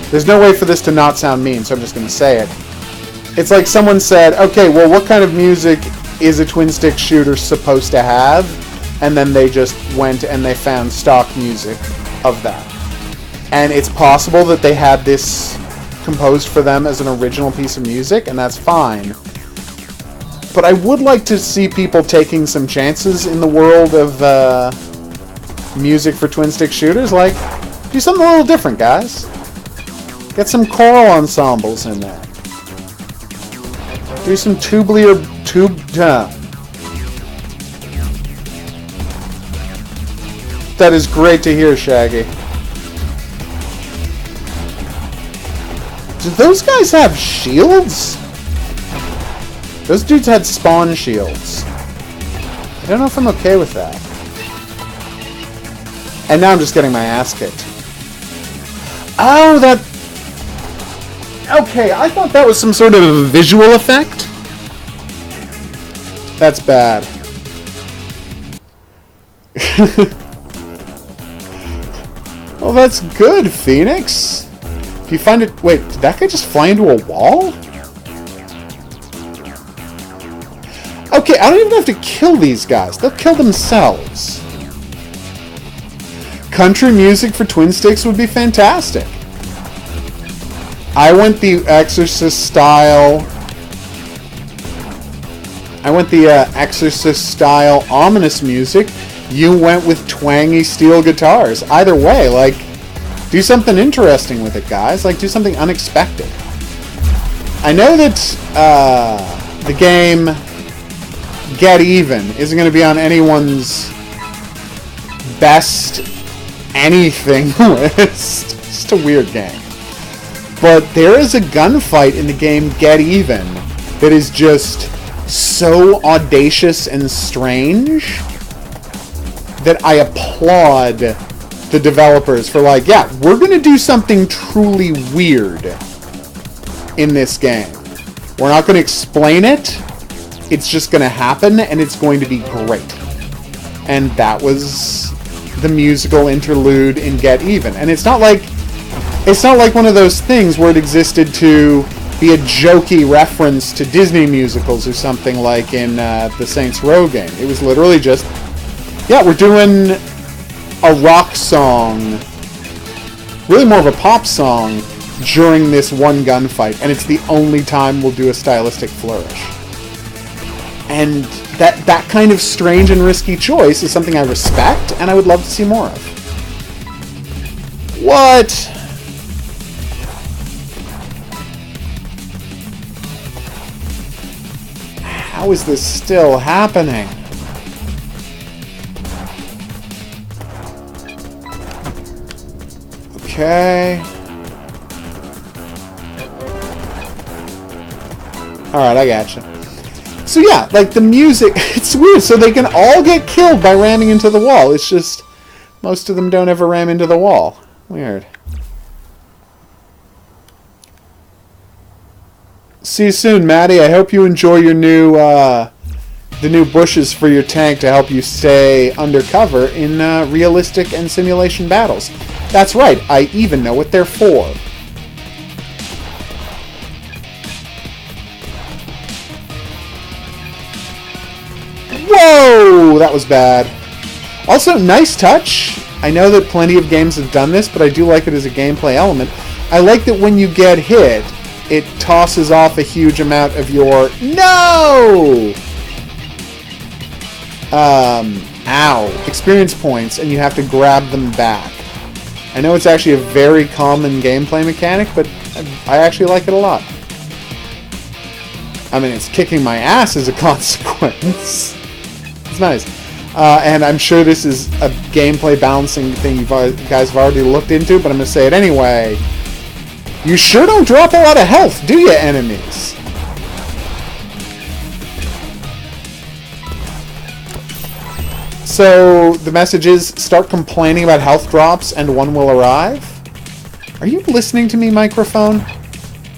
There's no way for this to not sound mean, so I'm just going to say it. It's like someone said, okay, well, what kind of music is a twin-stick shooter supposed to have? And then they just went and they found stock music of that. And it's possible that they had this composed for them as an original piece of music, and that's fine. But I would like to see people taking some chances in the world of music for twin-stick shooters. Like, do something a little different, guys. Get some choral ensembles in there. Do some tubular tube. That is great to hear, Shaggy. Do those guys have shields? Those dudes had spawn shields. I don't know if I'm okay with that. And now I'm just getting my ass kicked. Oh, that... Okay, I thought that was some sort of a visual effect. That's bad. Well, that's good, Phoenix. Do you find it... Wait, did that guy just fly into a wall? Okay, I don't even have to kill these guys. They'll kill themselves. Country music for Twin Sticks would be fantastic. I went the Exorcist style... Exorcist style ominous music. You went with twangy steel guitars. Either way, like, do something interesting with it, guys. Like, do something unexpected. I know that the game Get Even isn't going to be on anyone's best anything list. It's just a weird game. But there is a gunfight in the game Get Even that is just so audacious and strange that I applaud the developers for, like, yeah, we're going to do something truly weird in this game. We're not going to explain it. It's just going to happen, and it's going to be great. And that was the musical interlude in Get Even. And it's not like one of those things where it existed to be a jokey reference to Disney musicals or something like in the Saints Row game. It was literally just, yeah, we're doing a rock song, really more of a pop song, during this one gunfight, and it's the only time we'll do a stylistic flourish. And that kind of strange and risky choice is something I respect, and I would love to see more of. What? How is this still happening? Okay. Alright, I gotcha. So yeah, like the music, it's weird. So they can all get killed by ramming into the wall. It's just, most of them don't ever ram into the wall. Weird. See you soon, Maddie. I hope you enjoy your new, the new bushes for your tank to help you stay undercover in realistic and simulation battles. That's right, I even know what they're for. Whoa! That was bad. Also, nice touch. I know that plenty of games have done this, but I do like it as a gameplay element. I like that when you get hit, it tosses off a huge amount of your... No! Ow. Experience points, and you have to grab them back. I know it's actually a very common gameplay mechanic, but I actually like it a lot. I mean, it's kicking my ass as a consequence. It's nice. And I'm sure this is a gameplay balancing thing you guys have already looked into, but I'm going to say it anyway. You sure don't drop a lot of health, do you, enemies? So, the message is, start complaining about health drops and one will arrive? Are you listening to me, microphone?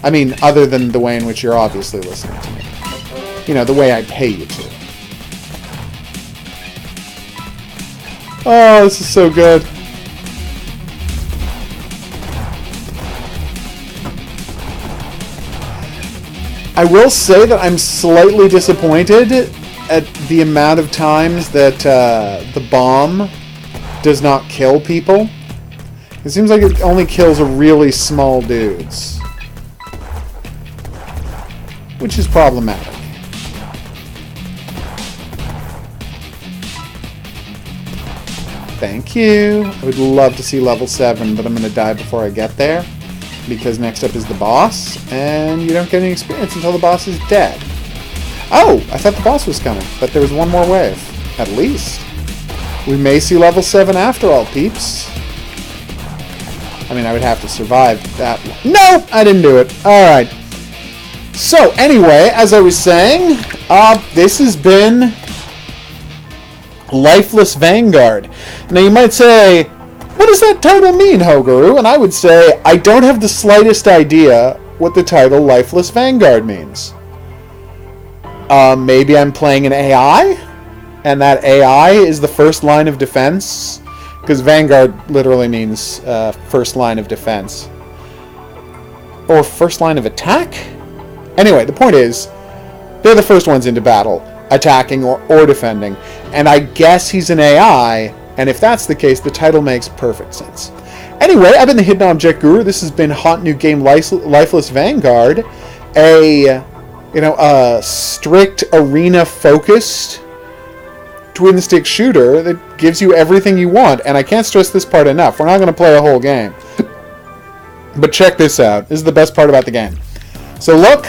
I mean, other than the way in which you're obviously listening to me. You know, the way I pay you to. Oh, this is so good. I will say that I'm slightly disappointed at the amount of times that the bomb does not kill people. It seems like it only kills really small dudes. Which is problematic. Thank you. I would love to see level 7, but I'm going to die before I get there. Because next up is the boss, and you don't get any experience until the boss is dead. Oh! I thought the boss was coming, but there was one more wave. At least. We may see level 7 after all, peeps. I mean, I would have to survive that one. No! I didn't do it. Alright. So, anyway, as I was saying, this has been Lifeless Vanguard. Now, you might say, What does that title mean, HOGuru? And I would say, I don't have the slightest idea what the title Lifeless Vanguard means. Maybe I'm playing an AI? And that AI is the first line of defense? Because Vanguard literally means first line of defense. Or first line of attack? Anyway, the point is, they're the first ones into battle, attacking or defending. And I guess he's an AI, and if that's the case, the title makes perfect sense. Anyway, I've been the Hidden Object Guru. This has been Hot New Game Lifeless Vanguard, a strict arena-focused twin-stick shooter that gives you everything you want. And I can't stress this part enough. We're not going to play a whole game. But check this out. This is the best part about the game. So look.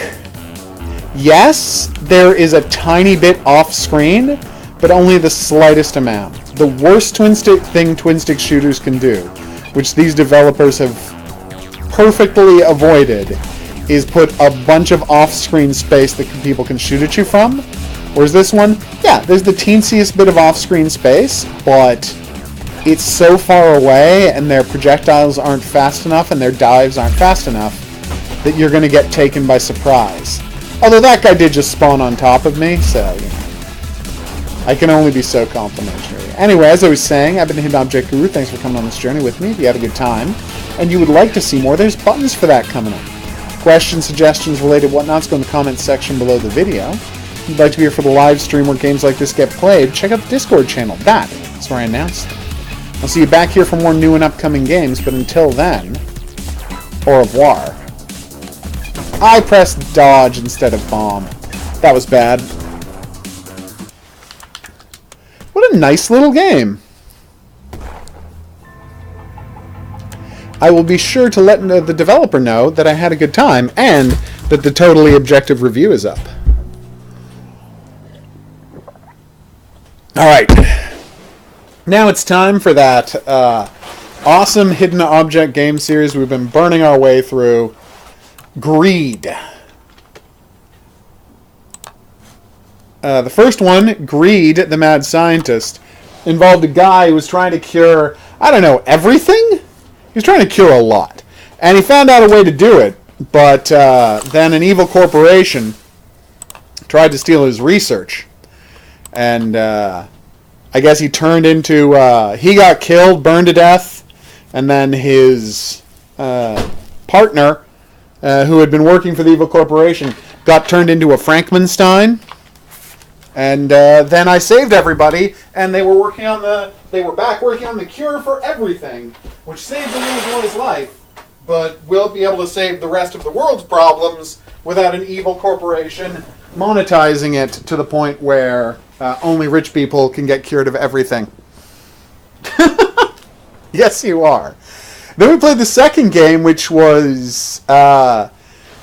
Yes, there is a tiny bit off-screen, but only the slightest amount. The worst twin-stick shooters can do, which these developers have perfectly avoided, is put a bunch of off-screen space that people can shoot at you from. Whereas this one, yeah, there's the teensiest bit of off-screen space, but it's so far away and their projectiles aren't fast enough and their dives aren't fast enough that you're going to get taken by surprise. Although that guy did just spawn on top of me, so, you know, I can only be so complimentary. Anyway, as I was saying, I've been the Hidden Object Guru. Thanks for coming on this journey with me. If you had a good time and you would like to see more, there's buttons for that coming up. Questions, suggestions, related whatnots, go in the comments section below the video. If you'd like to be here for the live stream where games like this get played, check out the Discord channel. That's where I announce them. I'll see you back here for more new and upcoming games, but until then, au revoir. I pressed dodge instead of bomb. That was bad. What a nice little game. I will be sure to let the developer know that I had a good time and that the totally objective review is up. Alright. Now it's time for that awesome hidden object game series we've been burning our way through. Greed. The first one, Greed, the Mad Scientist, involved a guy who was trying to cure, I don't know, everything? He was trying to cure a lot. And he found out a way to do it, but then an evil corporation tried to steal his research. And I guess he turned into, he got killed, burned to death, and then his partner, who had been working for the evil corporation, got turned into a Frankenstein. And then I saved everybody, and they were back working on the cure for everything, which saved the little boy's life, but will be able to save the rest of the world's problems without an evil corporation monetizing it to the point where only rich people can get cured of everything. Yes, you are. Then we played the second game, which was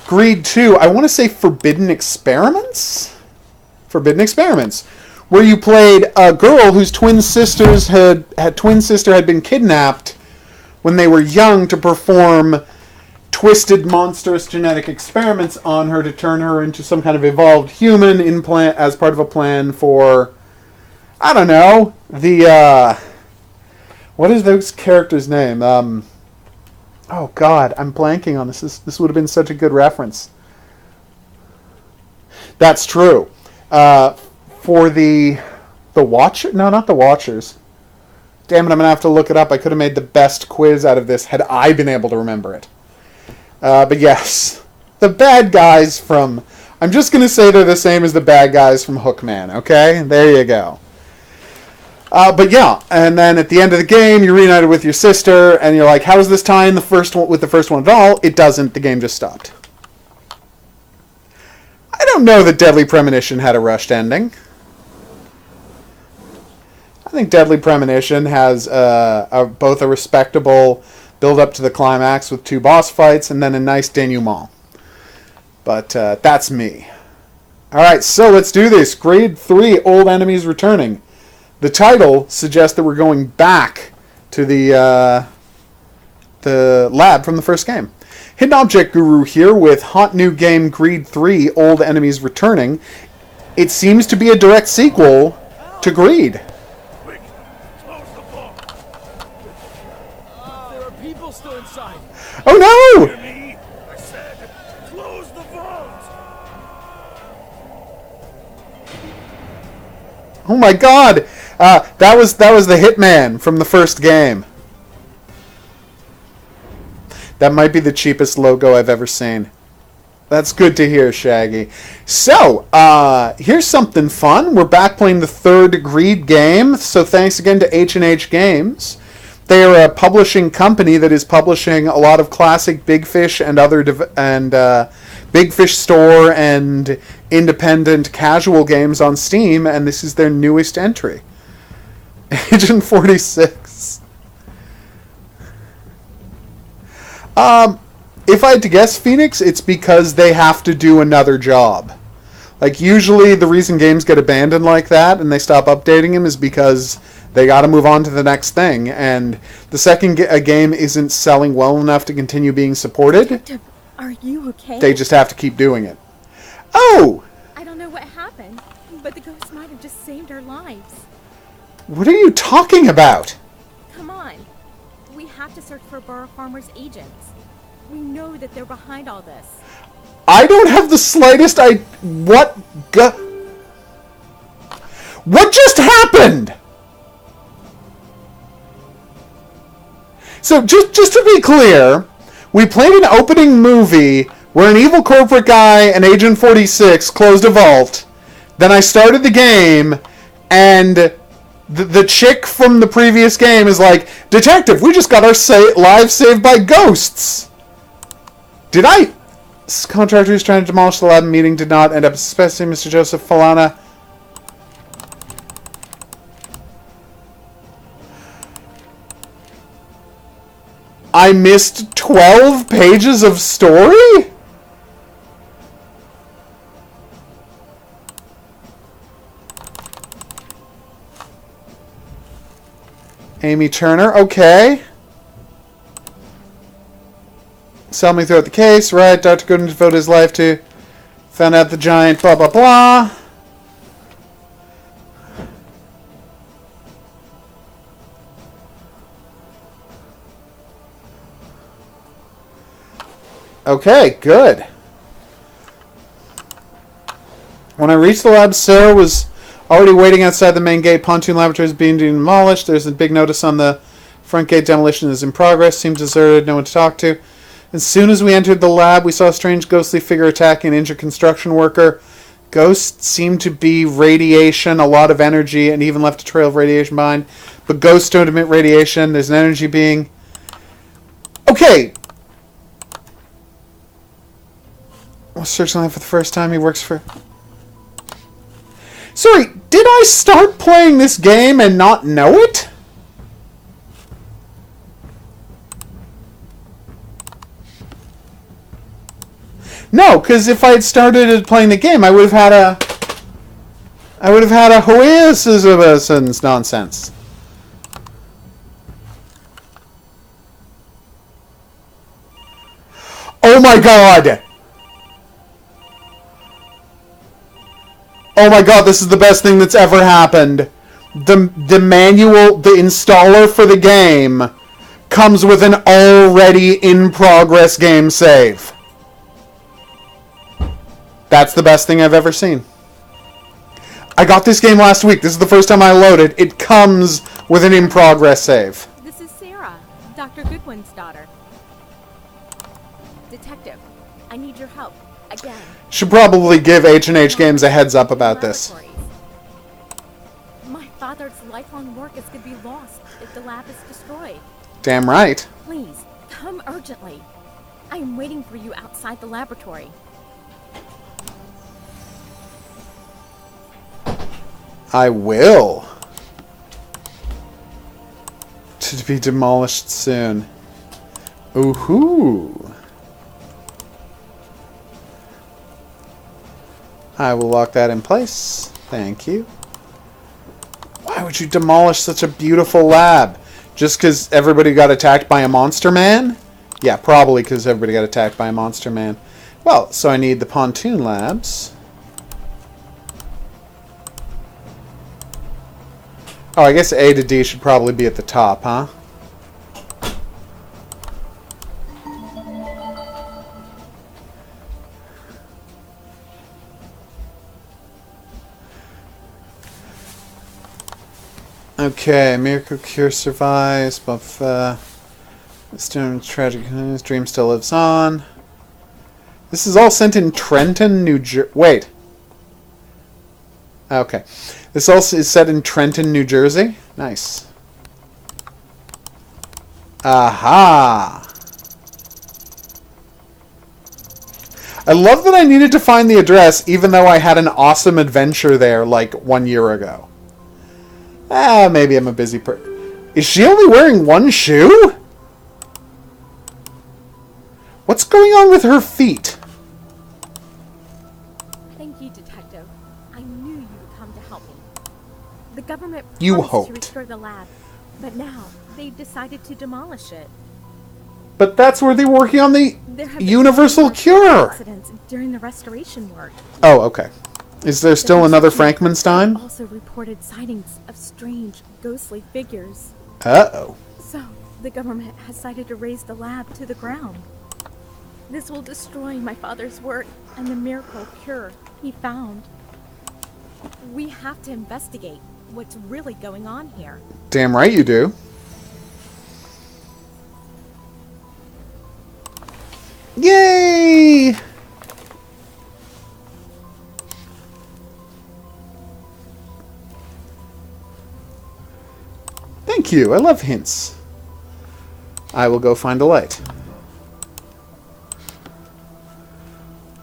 Greed 2. I want to say Forbidden Experiments? Forbidden Experiments. Where you played a girl whose twin sister had been kidnapped when they were young to perform twisted, monstrous genetic experiments on her to turn her into some kind of evolved human as part of a plan for, I don't know, the, what is those characters' name? Oh God, I'm blanking on this. This would have been such a good reference. That's true. For the Watcher? No, not the Watchers. Damn it, I'm going to have to look it up. I could have made the best quiz out of this had I been able to remember it. But yes, the bad guys from... I'm just going to say they're the same as the bad guys from Hookman, okay? There you go. But yeah, and then at the end of the game, you're reunited with your sister, and you're like, how does this tie in with the first one at all? It doesn't. The game just stopped. I don't know that Deadly Premonition had a rushed ending. I think Deadly Premonition has both a respectable build-up to the climax with 2 boss fights, and then a nice denouement. But that's me. Alright, so let's do this. Grade 3, Old Enemies Returning. The title suggests that we're going back to the lab from the first game. Hidden Object Guru here with hot new game Greed 3, Old Enemies Returning. It seems to be a direct sequel to Greed. people still inside. Oh no! Hear me? I said, close the vault. Oh my god! That was the Hitman from the first game. That might be the cheapest logo I've ever seen. That's good to hear, Shaggy. So, here's something fun. We're back playing the Third Greed game. So thanks again to H&H Games. They are a publishing company that is publishing a lot of classic Big Fish and other Big Fish Store and independent casual games on Steam, and this is their newest entry. Agent 46. If I had to guess, Phoenix, it's because they have to do another job. Like, usually the reason games get abandoned like that and they stop updating them is because they got to move on to the next thing. And the second a game isn't selling well enough to continue being supported, Detective, are you okay? they just have to keep doing it. Oh! I don't know what happened, but the ghost might have just saved our lives. What are you talking about? Come on. We have to search for Borough Farmer's agents. We know that they're behind all this. I don't have the slightest What just happened? So, just to be clear, we played an opening movie where an evil corporate guy and Agent 46 closed a vault. Then I started the game, and the chick from the previous game is like, Detective, we just got our lives saved by ghosts. Did I? This contractor who's trying to demolish the lab meeting did not end up suspecting Mr. Joseph Falana. I missed 12 pages of story? Amy Turner, okay. Sell me throughout the case, right? Dr. Gooden devoted his life to. Found out the giant, blah, blah, blah. Okay, good. When I reached the lab, Sarah was already waiting outside the main gate. Pontoon laboratory is being demolished. There's a big notice on the front gate. Demolition is in progress. Seems deserted. No one to talk to. As soon as we entered the lab, we saw a strange ghostly figure attacking an injured construction worker. Ghosts seem to be radiation, a lot of energy, and even left a trail of radiation behind. But ghosts don't emit radiation. There's an energy being. Okay. Well, searching life for the first time. He works for. Sorry, did I start playing this game and not know it? No, because if I had started playing the game, I would have had a Hoasis nonsense. Oh my god! Oh my god, this is the best thing that's ever happened. The manual, the installer for the game, comes with an already in-progress game save. That's the best thing I've ever seen. I got this game last week. This is the first time I loaded. It comes with an in-progress save. This is Sarah, Dr. Goodwin's daughter. Detective, I need your help. Again. Should probably give H&H Games a heads up about this. My father's lifelong work is going to be lost if the lab is destroyed. Damn right. Please, come urgently. I am waiting for you outside the laboratory. I will. To be demolished soon. Ooh-hoo. I will lock that in place. Thank you. Why would you demolish such a beautiful lab? Just because everybody got attacked by a monster man? Yeah, probably because everybody got attacked by a monster man. Well, so I need the pontoon labs. Oh, I guess A to D should probably be at the top, huh? Okay, miracle cure survives, but stone tragic dream still lives on. This is all sent in Trenton, New Jersey. Wait. Okay. This also is set in Trenton, New Jersey. Nice. Aha! I love that I needed to find the address even though I had an awesome adventure there like 1 year ago. Maybe I'm a busy Is she only wearing one shoe? What's going on with her feet? Thank you, Detective. I knew you would come to help me. The government You promised hoped. to restore the lab, but now they've decided to demolish it. But that's where they're working on the There have been universal numerous cure. accidents during the restoration work. Oh, okay. Is there still The another construction workers Frankenstein? have also reported sightings of strange, ghostly figures. Uh-oh. So, the government has decided to raise the lab to the ground. This will destroy my father's work and the miracle cure he found. We have to investigate what's really going on here. Damn right you do. Yay! Thank you. I love hints. I will go find a light.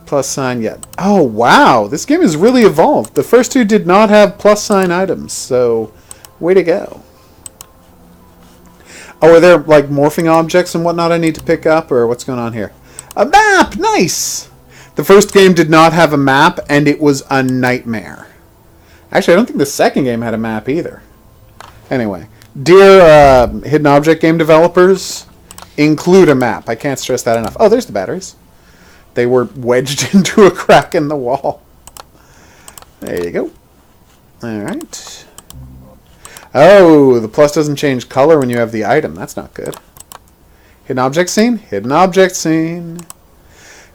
Plus sign yet. Oh, wow. This game has really evolved. The first two did not have plus sign items, so way to go. Oh, are there, like, morphing objects and whatnot I need to pick up, or what's going on here? A map! Nice! The first game did not have a map, and it was a nightmare. Actually, I don't think the second game had a map either. Anyway, dear hidden object game developers, include a map. I can't stress that enough. Oh, there's the batteries. They were wedged into a crack in the wall. There you go. Alright. Oh, the plus doesn't change color when you have the item. That's not good. Hidden object scene? Hidden object scene.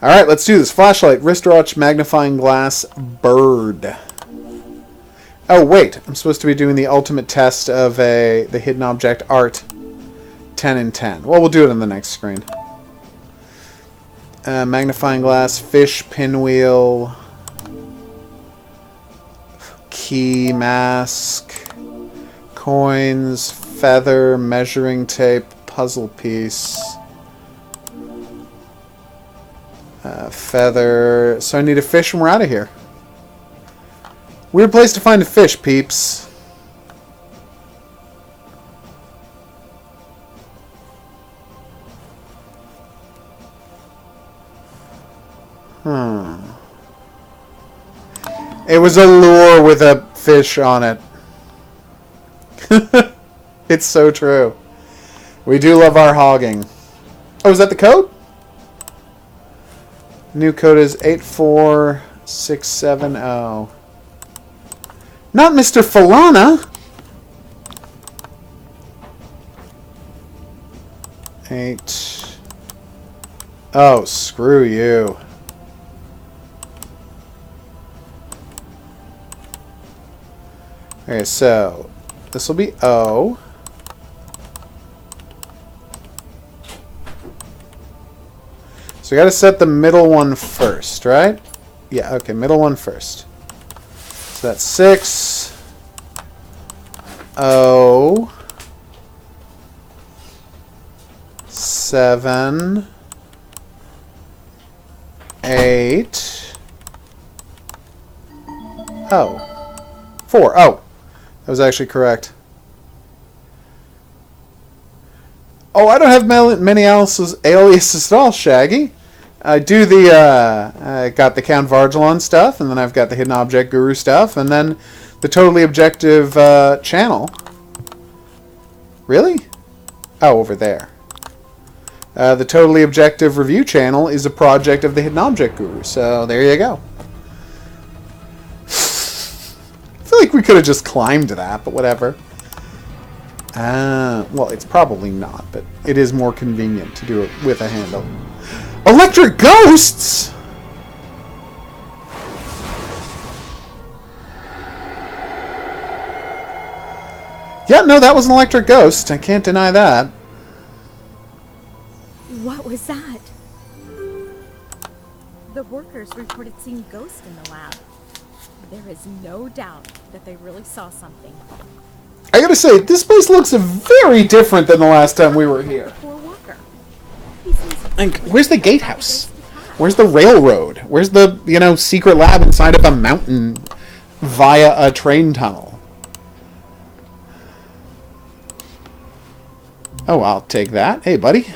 Alright, let's do this. Flashlight, wristwatch, magnifying glass, bird. Oh, wait. I'm supposed to be doing the ultimate test of the hidden object art 10 in 10. Well, we'll do it on the next screen. Magnifying glass, fish, pinwheel, key, mask, coins, feather, measuring tape, puzzle piece, feather. So I need a fish and we're out of here. Weird place to find a fish, peeps. It was a lure with a fish on it. It's so true. We do love our hogging. Oh, is that the code? New code is 84670. Not Mr. Falana! 8. Oh, screw you. Okay, so this will be O. So we got to set the middle one first, right? Yeah, okay, middle one first. So that's 6. O. 7. 8. Oh. 4. Oh. That was actually correct. Oh, I don't have many aliases at all, Shaggy. I do the, I got the Count Vargelon stuff, and then I've got the Hidden Object Guru stuff, and then the Totally Objective channel. Really? Oh, over there. The Totally Objective Review channel is a project of the Hidden Object Guru, so there you go. I feel like we could have just climbed that, but whatever. Well, it's probably not, but it is more convenient to do it with a handle. Electric ghosts! Yeah, no, that was an electric ghost. I can't deny that. What was that? The workers reported seeing ghosts in the lab. There is no doubt that they really saw something. I gotta say, this place looks very different than the last time we were here. Poor worker. He seems Like, where's the gatehouse? Where's the railroad? Where's the, secret lab inside of a mountain via a train tunnel? Oh, I'll take that. Hey, buddy.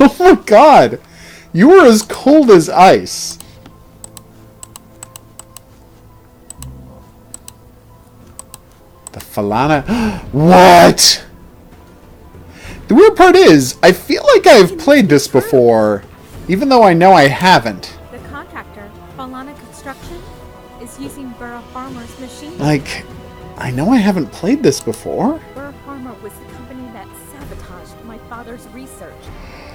Oh my god! You were as cold as ice. The Falana... What?! The weird part is, I feel like I've played this before, even though I know I haven't. The contractor, Falana Construction, is using Burra Farmer's machine. Like, I know I haven't played this before. Burra Farmer was the company that sabotaged my father's research.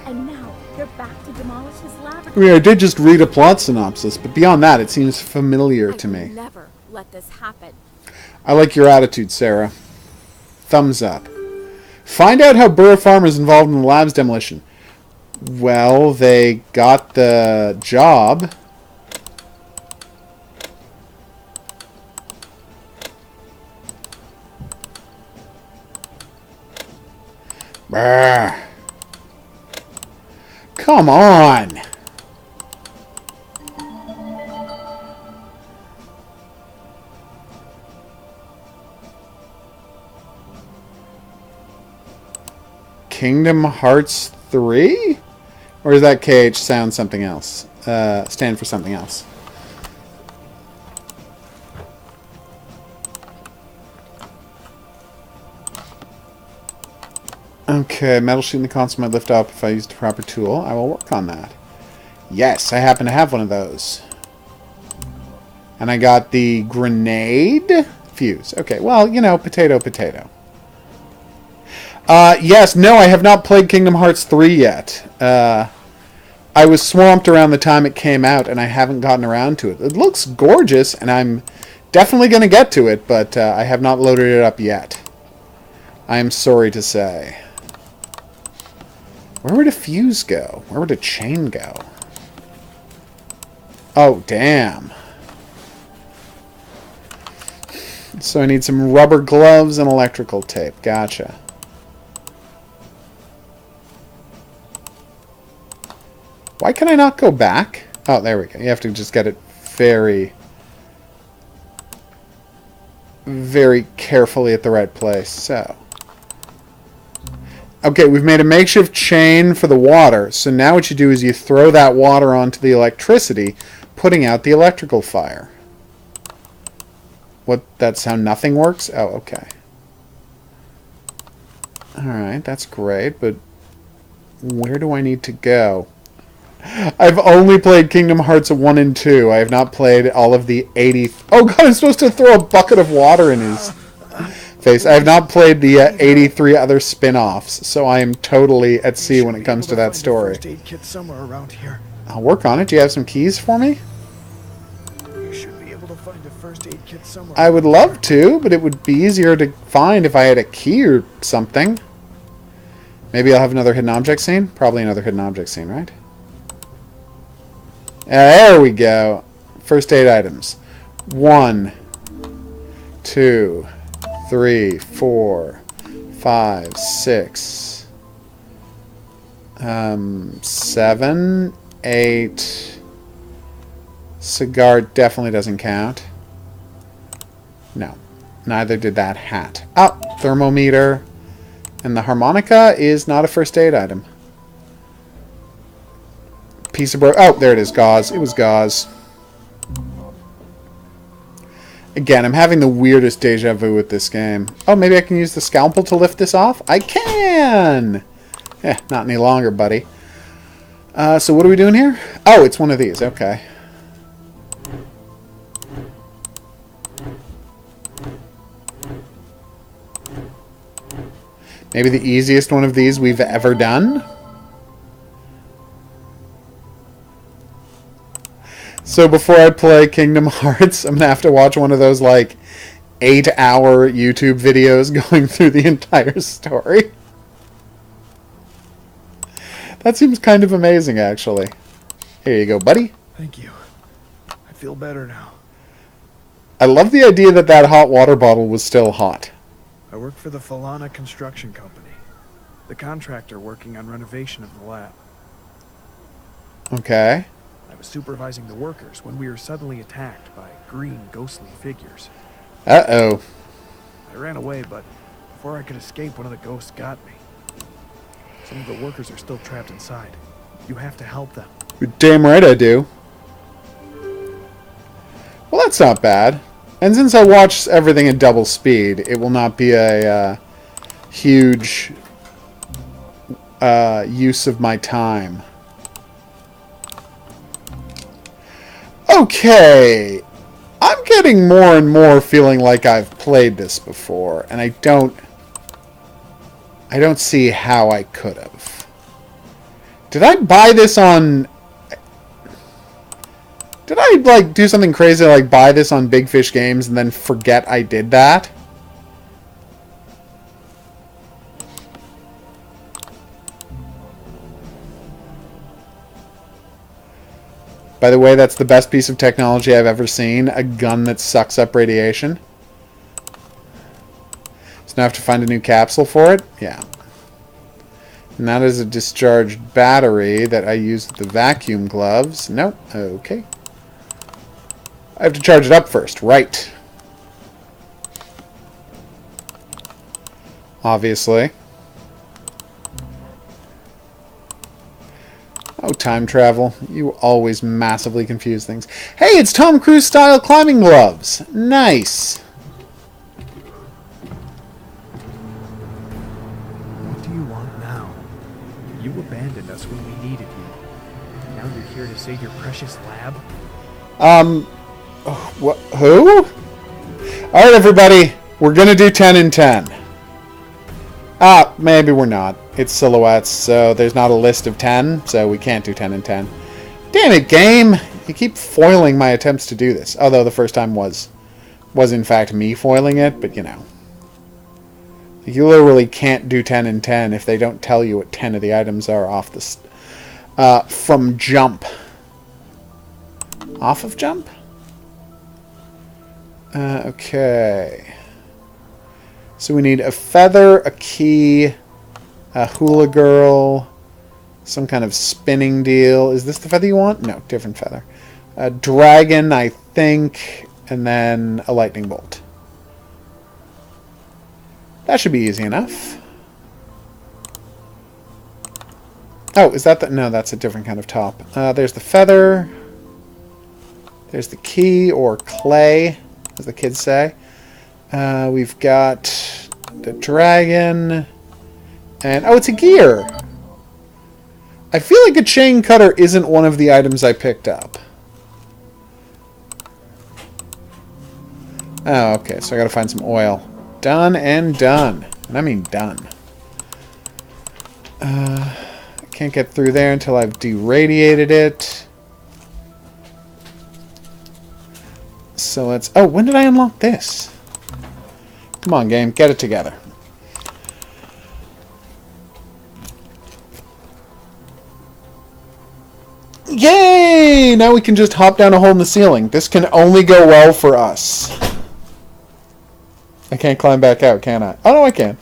And now they're back to demolish his I laboratory. mean, I did just read a plot synopsis, but beyond that, it seems familiar to I me. will never let this happen. I like your attitude, Sarah. Thumbs up. Find out how Burra Farmer's involved in the lab's demolition. Well, they got the job. Brr. Come on! Kingdom Hearts 3? Or is that KH stand for something else? Okay, metal sheet in the console might lift up if I used a proper tool. I will work on that. Yes, I happen to have one of those. And I got the grenade fuse. Okay, well, potato, potato. Yes, no, I have not played Kingdom Hearts 3 yet. I was swamped around the time it came out, and I haven't gotten around to it. It looks gorgeous, and I'm definitely going to get to it, but I have not loaded it up yet. I am sorry to say. Where would a fuse go? Where would a chain go? Oh, damn. So I need some rubber gloves and electrical tape. Gotcha. Why can I not go back? Oh, there we go. You have to just get it very, very carefully at the right place. So. Okay, we've made a makeshift chain for the water. So now what you do is you throw that water onto the electricity, putting out the electrical fire. That's how nothing works? Oh, okay. Alright, that's great, but where do I need to go? I've only played Kingdom Hearts 1 and 2. I have not played all of the 80... Oh god, I'm supposed to throw a bucket of water in his face. I have not played the 83 other spin-offs, so I am totally at sea when it comes to that story. First aid kit somewhere around here. I'll work on it. Do you have some keys for me? You should be able to find a first aid kit somewhere. I would love to, but it would be easier to find if I had a key or something. Maybe I'll have another hidden object scene? Probably another hidden object scene, right? There we go. First aid items. 1, 2, 3, 4, 5, 6, 7, 8. Cigar definitely doesn't count. No. Neither did that hat. Oh, thermometer. And the harmonica is not a first aid item. Piece of oh, there it is, gauze. It was gauze. Again, I'm having the weirdest deja vu with this game. Oh, maybe I can use the scalpel to lift this off? I can! Eh, not any longer, buddy. So what are we doing here? Oh, it's one of these. Okay. Maybe the easiest one of these we've ever done? So before I play Kingdom Hearts, I'm going to have to watch one of those, like, 8-hour YouTube videos going through the entire story. That seems kind of amazing, actually. Here you go, buddy. Thank you. I feel better now. I love the idea that that hot water bottle was still hot. I work for the Falana Construction Company, the contractor working on renovation of the lab. Okay. I was supervising the workers when we were suddenly attacked by green, ghostly figures. Uh-oh. I ran away, but before I could escape, one of the ghosts got me. Some of the workers are still trapped inside. You have to help them. You're damn right I do. Well, that's not bad. And since I watch everything at double speed, it will not be a huge use of my time. Okay. I'm getting more and more feeling like I've played this before, and I don't see how I could have. Did I buy this on... Did I, like, do something crazy like buy this on Big Fish Games and then forget I did that? By the way, that's the best piece of technology I've ever seen. A gun that sucks up radiation. So now I have to find a new capsule for it? Yeah. And that is a discharged battery that I use with the vacuum gloves. Nope. Okay. I have to charge it up first. Right. Obviously. Oh, time travel. You always massively confuse things. Hey, it's Tom Cruise style climbing gloves. Nice. What do you want now? You abandoned us when we needed you. Now you're here to save your precious lab? What? Who? Alright, everybody. We're going to do 10 and 10. Ah, maybe we're not. It's silhouettes, so there's not a list of 10, so we can't do 10 and 10. Damn it, game! You keep foiling my attempts to do this. Although the first time was in fact me foiling it, but you know. You literally can't do 10 and 10 if they don't tell you what 10 of the items are off the... from jump. Off of jump? Okay. So we need a feather, a key, a hula girl, some kind of spinning deal. Is this the feather you want? No, different feather. A dragon, I think, and then a lightning bolt. That should be easy enough. Oh, is that the... No, that's a different kind of top. There's the feather. There's the key, or clay, as the kids say. We've got the dragon. And, oh, it's a gear. I feel like a chain cutter isn't one of the items I picked up. Oh, okay, so I gotta find some oil. Done and done. And I mean done. I can't get through there until I've deradiated it. So let's... Oh, when did I unlock this? Come on, game. Get it together. Yay! Now we can just hop down a hole in the ceiling. This can only go well for us. I can't climb back out, can I? Oh, no, I can.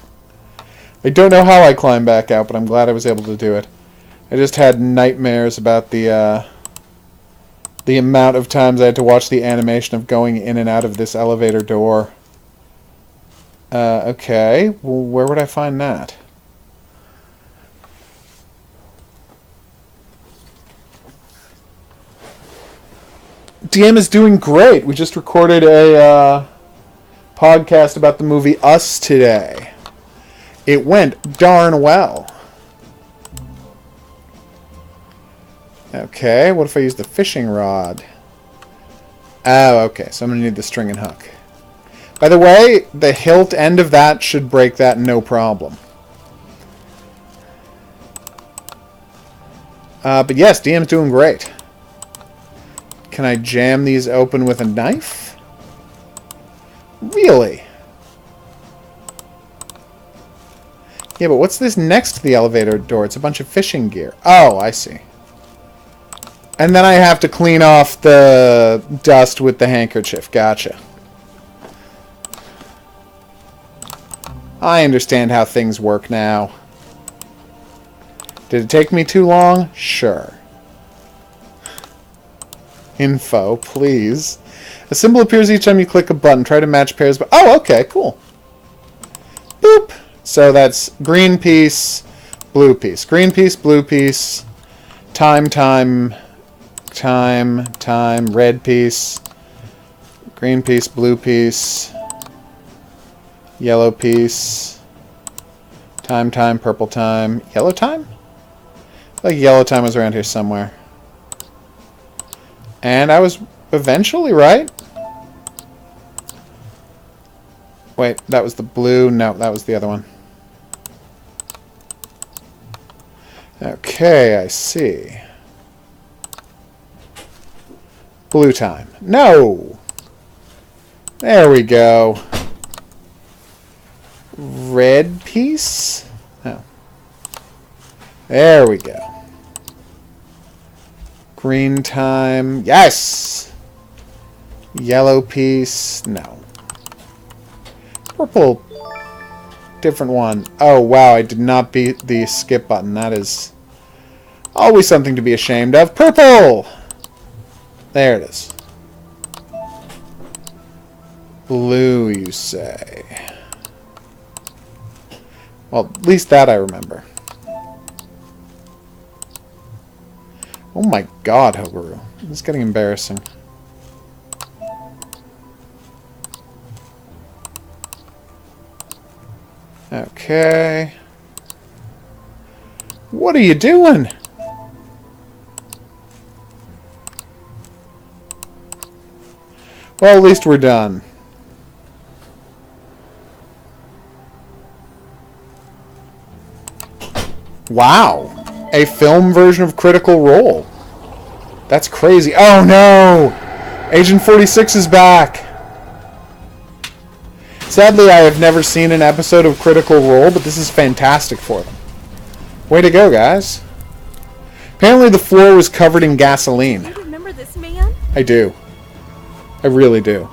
I don't know how I climb back out, but I'm glad I was able to do it. I just had nightmares about the amount of times I had to watch the animation of going in and out of this elevator door. Okay. Well, where would I find that? DM is doing great. We just recorded a podcast about the movie Us today. It went darn well. Okay, what if I use the fishing rod? Oh, okay, so I'm going to need the string and hook. By the way, the hilt end of that should break that no problem. But yes, DM's doing great. Can I jam these open with a knife? Really? Yeah, but what's this next to the elevator door? It's a bunch of fishing gear. Oh, I see. And then I have to clean off the dust with the handkerchief. Gotcha. I understand how things work now. Did it take me too long? Sure. Info, please. A symbol appears each time you click a button. Try to match pairs. Oh, okay, cool. Boop. So that's green piece, blue piece. Green piece, blue piece. Time, red piece. Green piece, blue piece. Yellow piece. Time, purple time. Yellow time? Like yellow time was around here somewhere. And I was eventually right. Wait, that was the blue. No, that was the other one. Okay, I see. Blue time. No! There we go. Red piece? No. There we go. Green time. Yes! Yellow piece. No. Purple. Different one. Oh, wow. I did not beat the skip button. That is always something to be ashamed of. Purple! There it is. Blue, you say. Well, at least that I remember. Oh my god, HOGuru. This is getting embarrassing. Okay. What are you doing? Well, at least we're done. Wow. A film version of Critical Role. That's crazy. Oh no! Agent 46 is back! Sadly, I have never seen an episode of Critical Role, but this is fantastic for them. Way to go, guys. Apparently the floor was covered in gasoline. You remember this man? I do. I really do.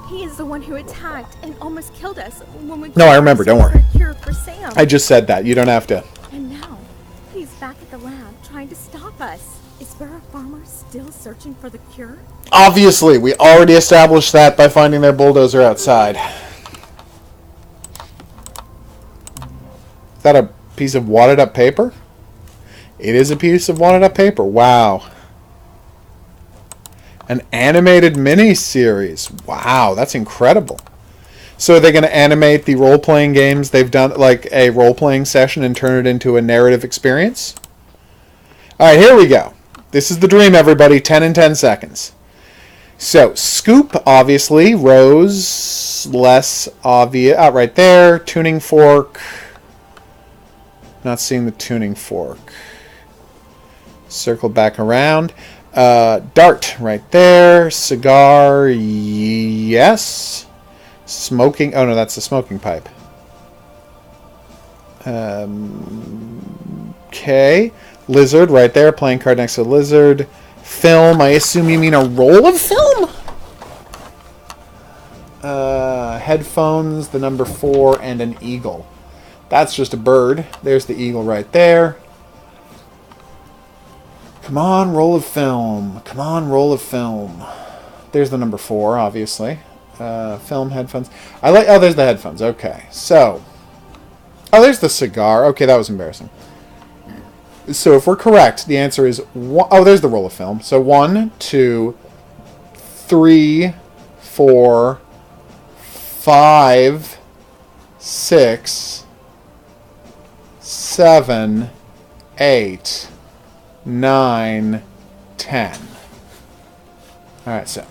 He is the one who attacked and almost killed us when we... No, I remember. Don't worry. ...cure for Sam. I just said that. You don't have to. And now, he's back at the lab trying to stop us. Is Vera Farmer still searching for the cure? Obviously, we already established that by finding their bulldozer outside. Is that a piece of wadded up paper? It is a piece of wadded up paper. Wow. An animated mini-series. Wow, that's incredible. So are they going to animate the role-playing games they've done, like a role-playing session, and turn it into a narrative experience? Alright, here we go. This is the dream, everybody. 10 in 10 seconds. So, scoop, obviously. Rose, less obvious. Oh, right there. Tuning fork. Not seeing the tuning fork. Circle back around. Dart, right there. Cigar, yes. Smoking, oh no, that's the smoking pipe. Okay. Lizard, right there. Playing card next to lizard. Film, I assume you mean a roll of film? Headphones, the number 4, and an eagle. That's just a bird. There's the eagle right there. Come on, roll of film. Come on, roll of film. There's the number 4, obviously. Film, headphones. I like. Oh, there's the headphones. Okay, so. Oh, there's the cigar. Okay, that was embarrassing. So if we're correct, the answer is one. Oh, there's the roll of film. So 1, 2, 3, 4, 5, 6, 7, 8, 9, 10. Alright, so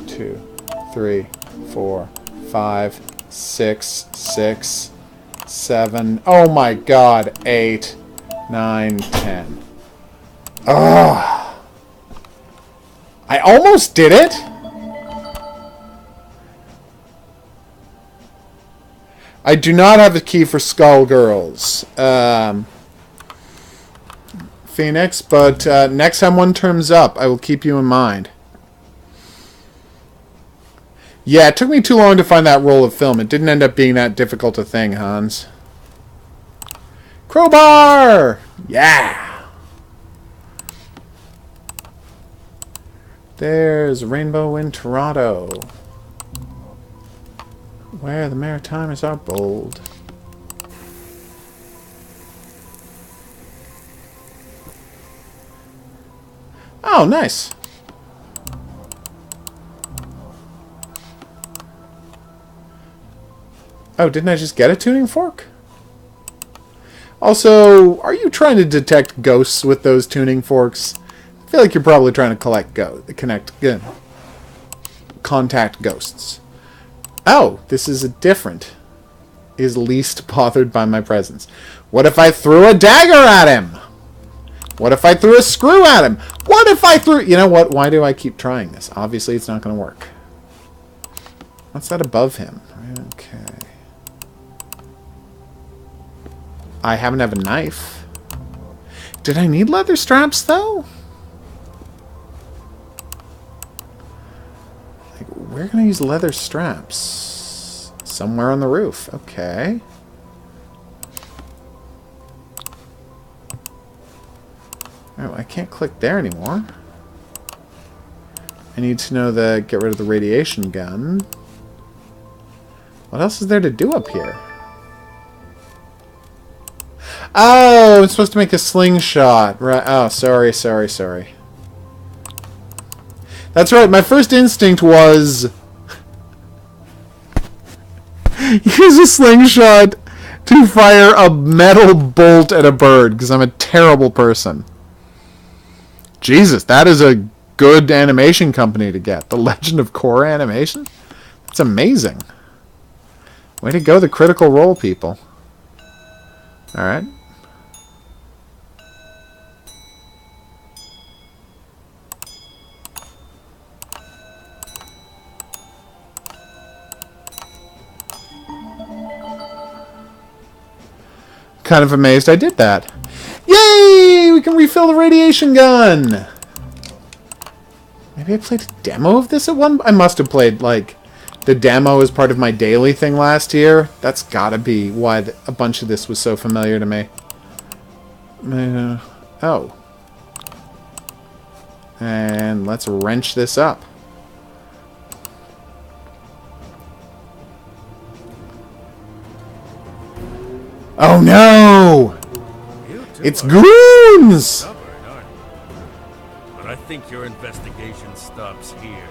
2, 3, 4, 5, 6, 6, 7. Oh my god, 8, 9, 10. Ugh. I almost did it! I do not have a key for Skullgirls, Phoenix, but next time one turns up, I will keep you in mind. Yeah, it took me too long to find that roll of film. It didn't end up being that difficult a thing, Hans. Crowbar! Yeah! There's Rainbow in Toronto, where the Maritimers are bold. Oh, nice. Oh, didn't I just get a tuning fork? Also, are you trying to detect ghosts with those tuning forks? I feel like you're probably trying to contact ghosts. Oh, this is a different. Is least bothered by my presence. What if I threw a dagger at him? What if I threw a screw at him? What if I threw... You know what? Why do I keep trying this? Obviously, it's not going to work. What's that above him? Okay. I happen to have a knife. Did I need leather straps, though? Like, where can I use leather straps? Somewhere on the roof. Okay. Oh, I can't click there anymore. I need to know the get rid of the radiation gun. What else is there to do up here? Oh, I'm supposed to make a slingshot. Right. Oh, sorry. That's right. My first instinct was use a slingshot to fire a metal bolt at a bird, because I'm a terrible person. Jesus, that is a good animation company to get. The Legend of Korra Animation? That's amazing. Way to go, the Critical Role people. Alright. Kind of amazed I did that. Yay! We can refill the radiation gun! Maybe I played a demo of this at one... I must have played, like, the demo as part of my daily thing last year. That's gotta be why a bunch of this was so familiar to me. Oh. And let's wrench this up. Oh no! It's goons! Stubborn, aren't you? But I think your investigation stops here.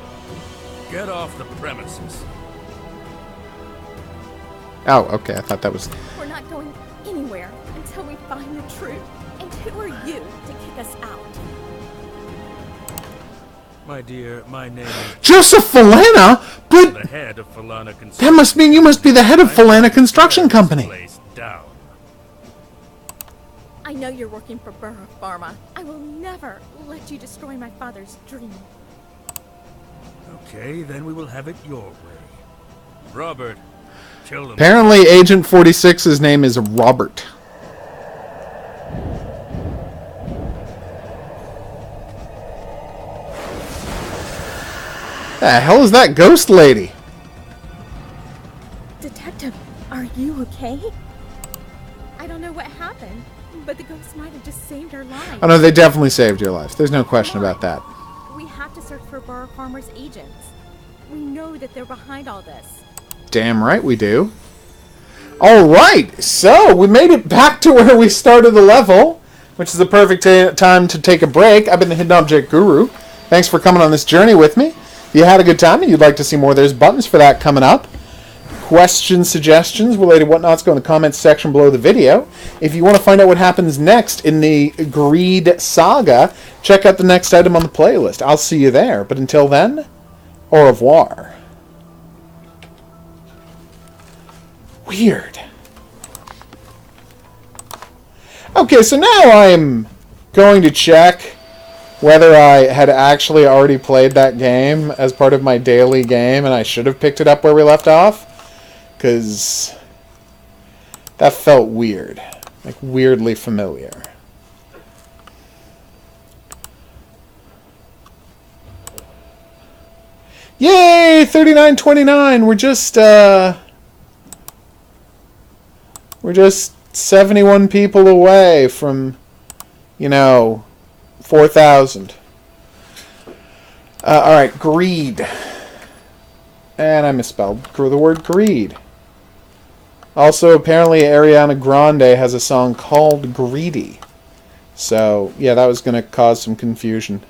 Get off the premises. Oh, okay. I thought that was... We're not going anywhere until we find the truth. And who are you to kick us out? My dear, my name is Joseph Falana? But the head of Falana Construction. that must mean you must be the head of Falana Construction Company. Place down. I know you're working for Burr Pharma. I will never let you destroy my father's dream. Okay, then we will have it your way. Robert, kill them. Apparently, Agent 46's name is Robert. The hell is that ghost lady? Detective, are you okay? I don't know what happened, but the ghost might have just saved our lives. Oh no, they definitely saved your life. There's no question about that. We have to search for Burr Farmer's agents. We know that they're behind all this. Damn right we do. Alright, so we made it back to where we started the level, which is the perfect time to take a break. I've been the Hidden Object Guru. Thanks for coming on this journey with me. If you had a good time and you'd like to see more, there's buttons for that coming up. Questions, suggestions, related whatnots, go in the comments section below the video. If you want to find out what happens next in the Greed Saga, check out the next item on the playlist. I'll see you there. But until then, au revoir. Weird. Okay, so now I'm going to check whether I had actually already played that game as part of my daily game, and I should have picked it up where we left off. Because That felt weird. Like, weirdly familiar. Yay! 3929! We're just 71 people away from, 4,000. Alright, greed. And I misspelled the word greed. Also, apparently Ariana Grande has a song called Greedy. So, yeah, that was going to cause some confusion.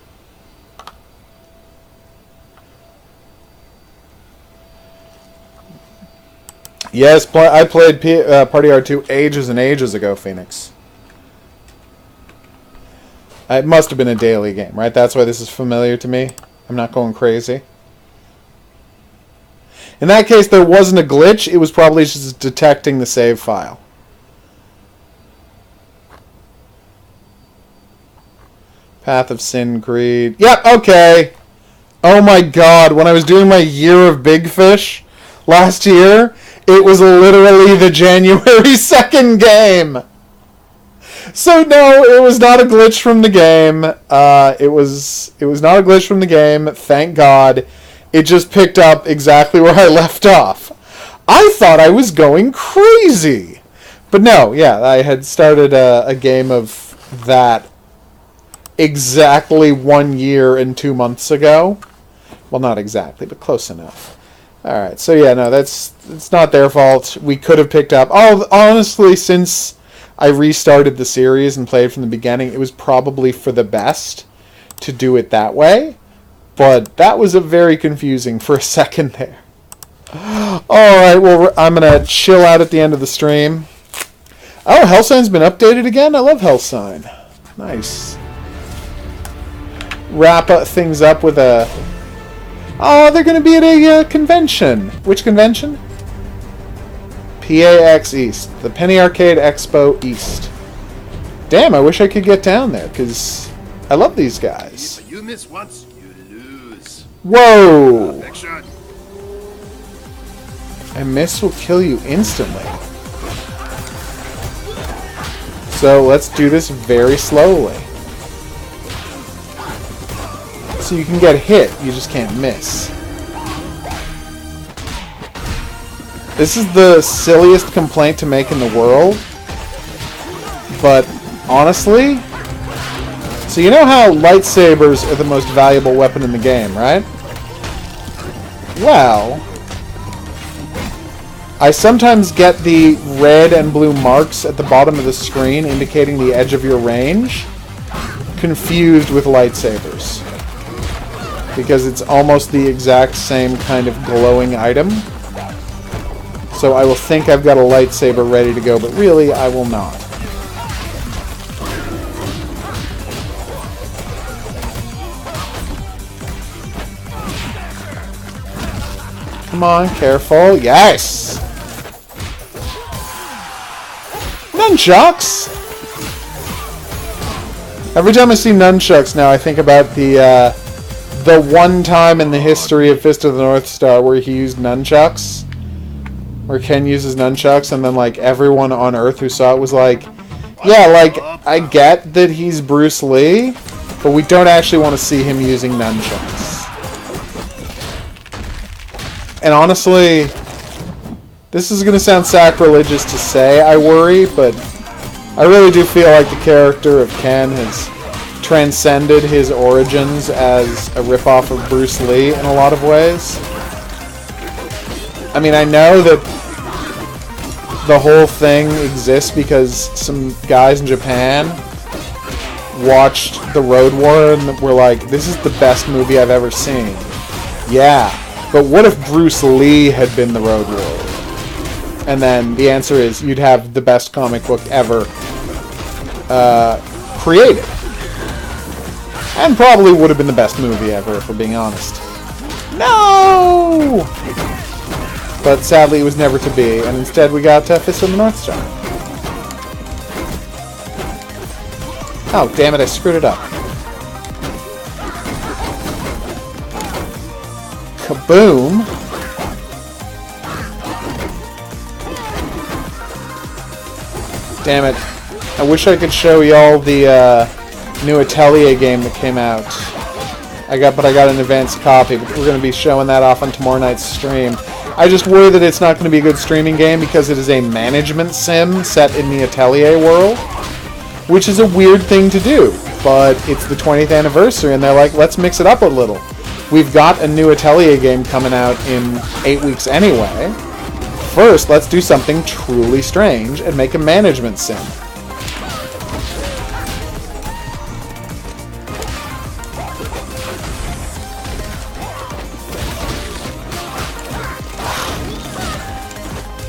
Yes, I played Party R2 ages and ages ago, Phoenix. It must have been a daily game, right? That's why this is familiar to me. I'm not going crazy. In that case, there wasn't a glitch. It was probably just detecting the save file. Path of Sin, Greed. Yep, okay. Oh my god, when I was doing my Year of Big Fish last year, it was literally the January 2nd game. So no, it was not a glitch from the game. It was not a glitch from the game, thank God. It just picked up exactly where I left off. I thought I was going crazy. But no, yeah, I had started a game of that exactly 1 year and 2 months ago. Well, not exactly, but close enough. Alright, so yeah, no, it's not their fault. We could have picked up... Oh, honestly, since I restarted the series and played from the beginning, it was probably for the best to do it that way. But that was very confusing for a second there. Alright, well, I'm going to chill out at the end of the stream. Oh, Hellsign's been updated again? I love Hellsign. Nice. Wrap things up with a... Oh, they're going to be at a convention. Which convention? PAX East. The Penny Arcade Expo East. Damn, I wish I could get down there, because I love these guys. You miss once, you lose. Whoa! Perfection. A miss will kill you instantly. So let's do this very slowly. So you can get hit, you just can't miss. This is the silliest complaint to make in the world. But honestly, so you know how lightsabers are the most valuable weapon in the game, right? Well, I sometimes get the red and blue marks at the bottom of the screen indicating the edge of your range confused with lightsabers. Because it's almost the exact same kind of glowing item. So I will think I've got a lightsaber ready to go, but really I will not. Come on, careful. Yes! Nunchucks! Every time I see nunchucks now, I think about the one time in the history of Fist of the North Star where he used nunchucks. Where Ken uses nunchucks, and then, like, everyone on Earth who saw it was like, yeah, like, I get that he's Bruce Lee, but we don't actually want to see him using nunchucks. And honestly, this is going to sound sacrilegious to say, I worry, but I really do feel like the character of Ken has transcended his origins as a ripoff of Bruce Lee in a lot of ways. I mean, I know that the whole thing exists because some guys in Japan watched The Road Warrior and were like, this is the best movie I've ever seen. Yeah, but what if Bruce Lee had been the Road Warrior? And then the answer is you'd have the best comic book ever created. And probably would have been the best movie ever, if we're being honest. No! But sadly, it was never to be, and instead we got Fist of the North Star. Oh, damn it, I screwed it up. Kaboom! Damn it. I wish I could show y'all the new Atelier game that came out. But I got an advanced copy, but we're going to be showing that off on tomorrow night's stream. I just worry that it's not going to be a good streaming game because it is a management sim set in the Atelier world, which is a weird thing to do, but it's the 20th anniversary and they're like, let's mix it up a little. We've got a new Atelier game coming out in 8 weeks anyway. First, let's do something truly strange and make a management sim.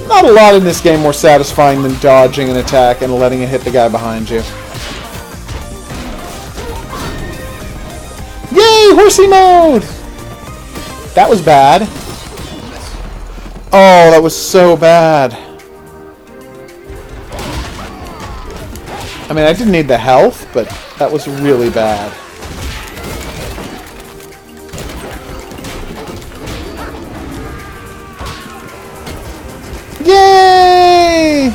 Not a lot in this game more satisfying than dodging an attack and letting it hit the guy behind you. Yay! Horsey mode! That was bad. Oh, that was so bad. I mean, I didn't need the health, but that was really bad. Yay!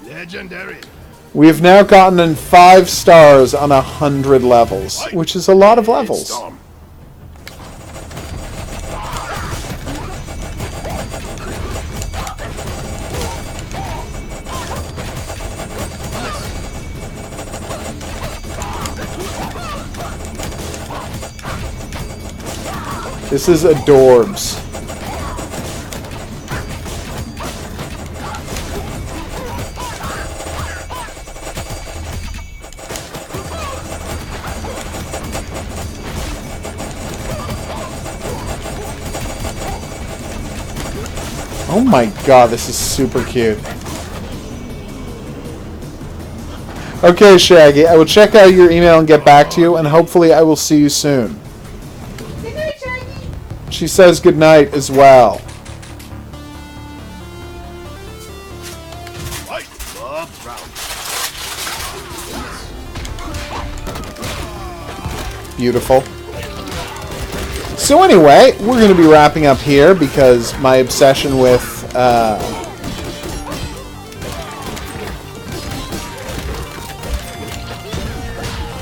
Legendary. We have now gotten in 5 stars on 100 levels, which is a lot of levels. Storm. This is adorbs. Oh my god, this is super cute. Okay, Shaggy, I will check out your email and get back to you, and hopefully I will see you soon. Good night, Shaggy. She says goodnight as well. Fight. Love round. Beautiful. So anyway, we're going to be wrapping up here because my obsession with oh,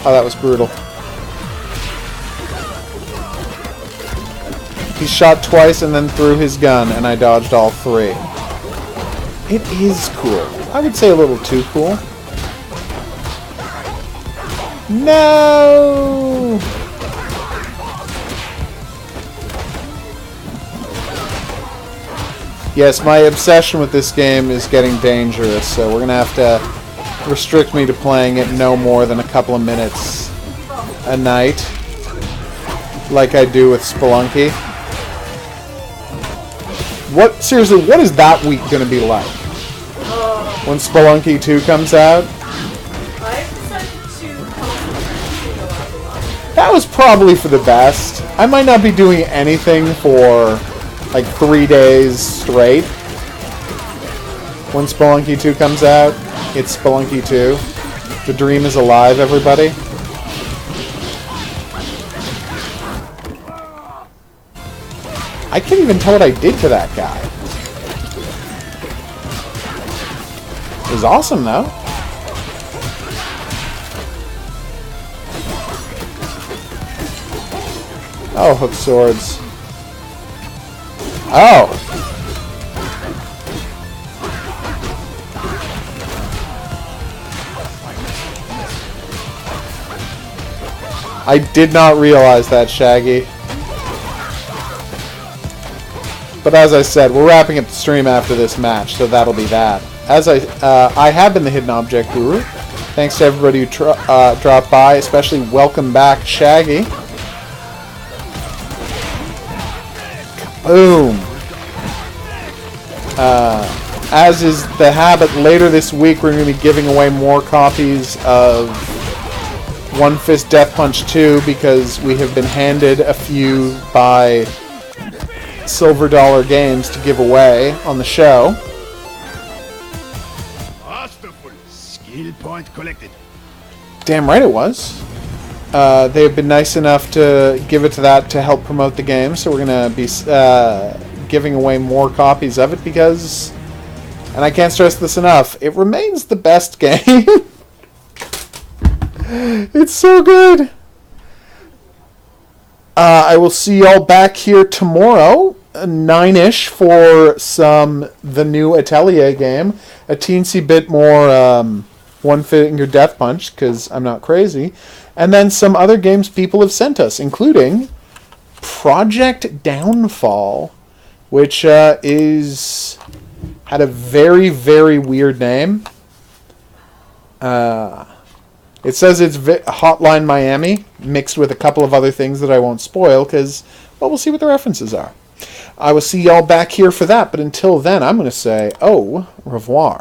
that was brutal. He shot twice and then threw his gun, and I dodged all 3. It is cool. I would say a little too cool. No! Yes, my obsession with this game is getting dangerous, so we're going to have to restrict me to playing it no more than a couple of minutes a night, like I do with Spelunky. Seriously, what is that week going to be like? When Spelunky 2 comes out? I've decided to That was probably for the best. I might not be doing anything for like 3 days straight. When Spelunky 2 comes out, it's Spelunky 2. The dream is alive, everybody. I can't even tell what I did to that guy. It was awesome, though. Oh, hook swords. Oh! I did not realize that, Shaggy. But as I said, we're wrapping up the stream after this match, so that'll be that. As I have been the Hidden Object Guru. Thanks to everybody who dropped by, especially welcome back, Shaggy. Boom. As is the habit, later this week we're going to be giving away more copies of One Fist Death Punch 2 because we have been handed a few by Silver Dollar Games to give away on the show. Masterful. Skill point collected. Damn right it was. They have been nice enough to give it to that to help promote the game, so we're going to be giving away more copies of it because, and I can't stress this enough, it remains the best game. It's so good. I will see y'all back here tomorrow, 9-ish, for the new Atelier game. A teensy bit more one-finger death punch, because I'm not crazy. And then some other games people have sent us, including Project Downfall, which had a very, very weird name. It says it's Hotline Miami, mixed with a couple of other things that I won't spoil, because, well, we'll see what the references are. I will see y'all back here for that, but until then, I'm going to say au revoir.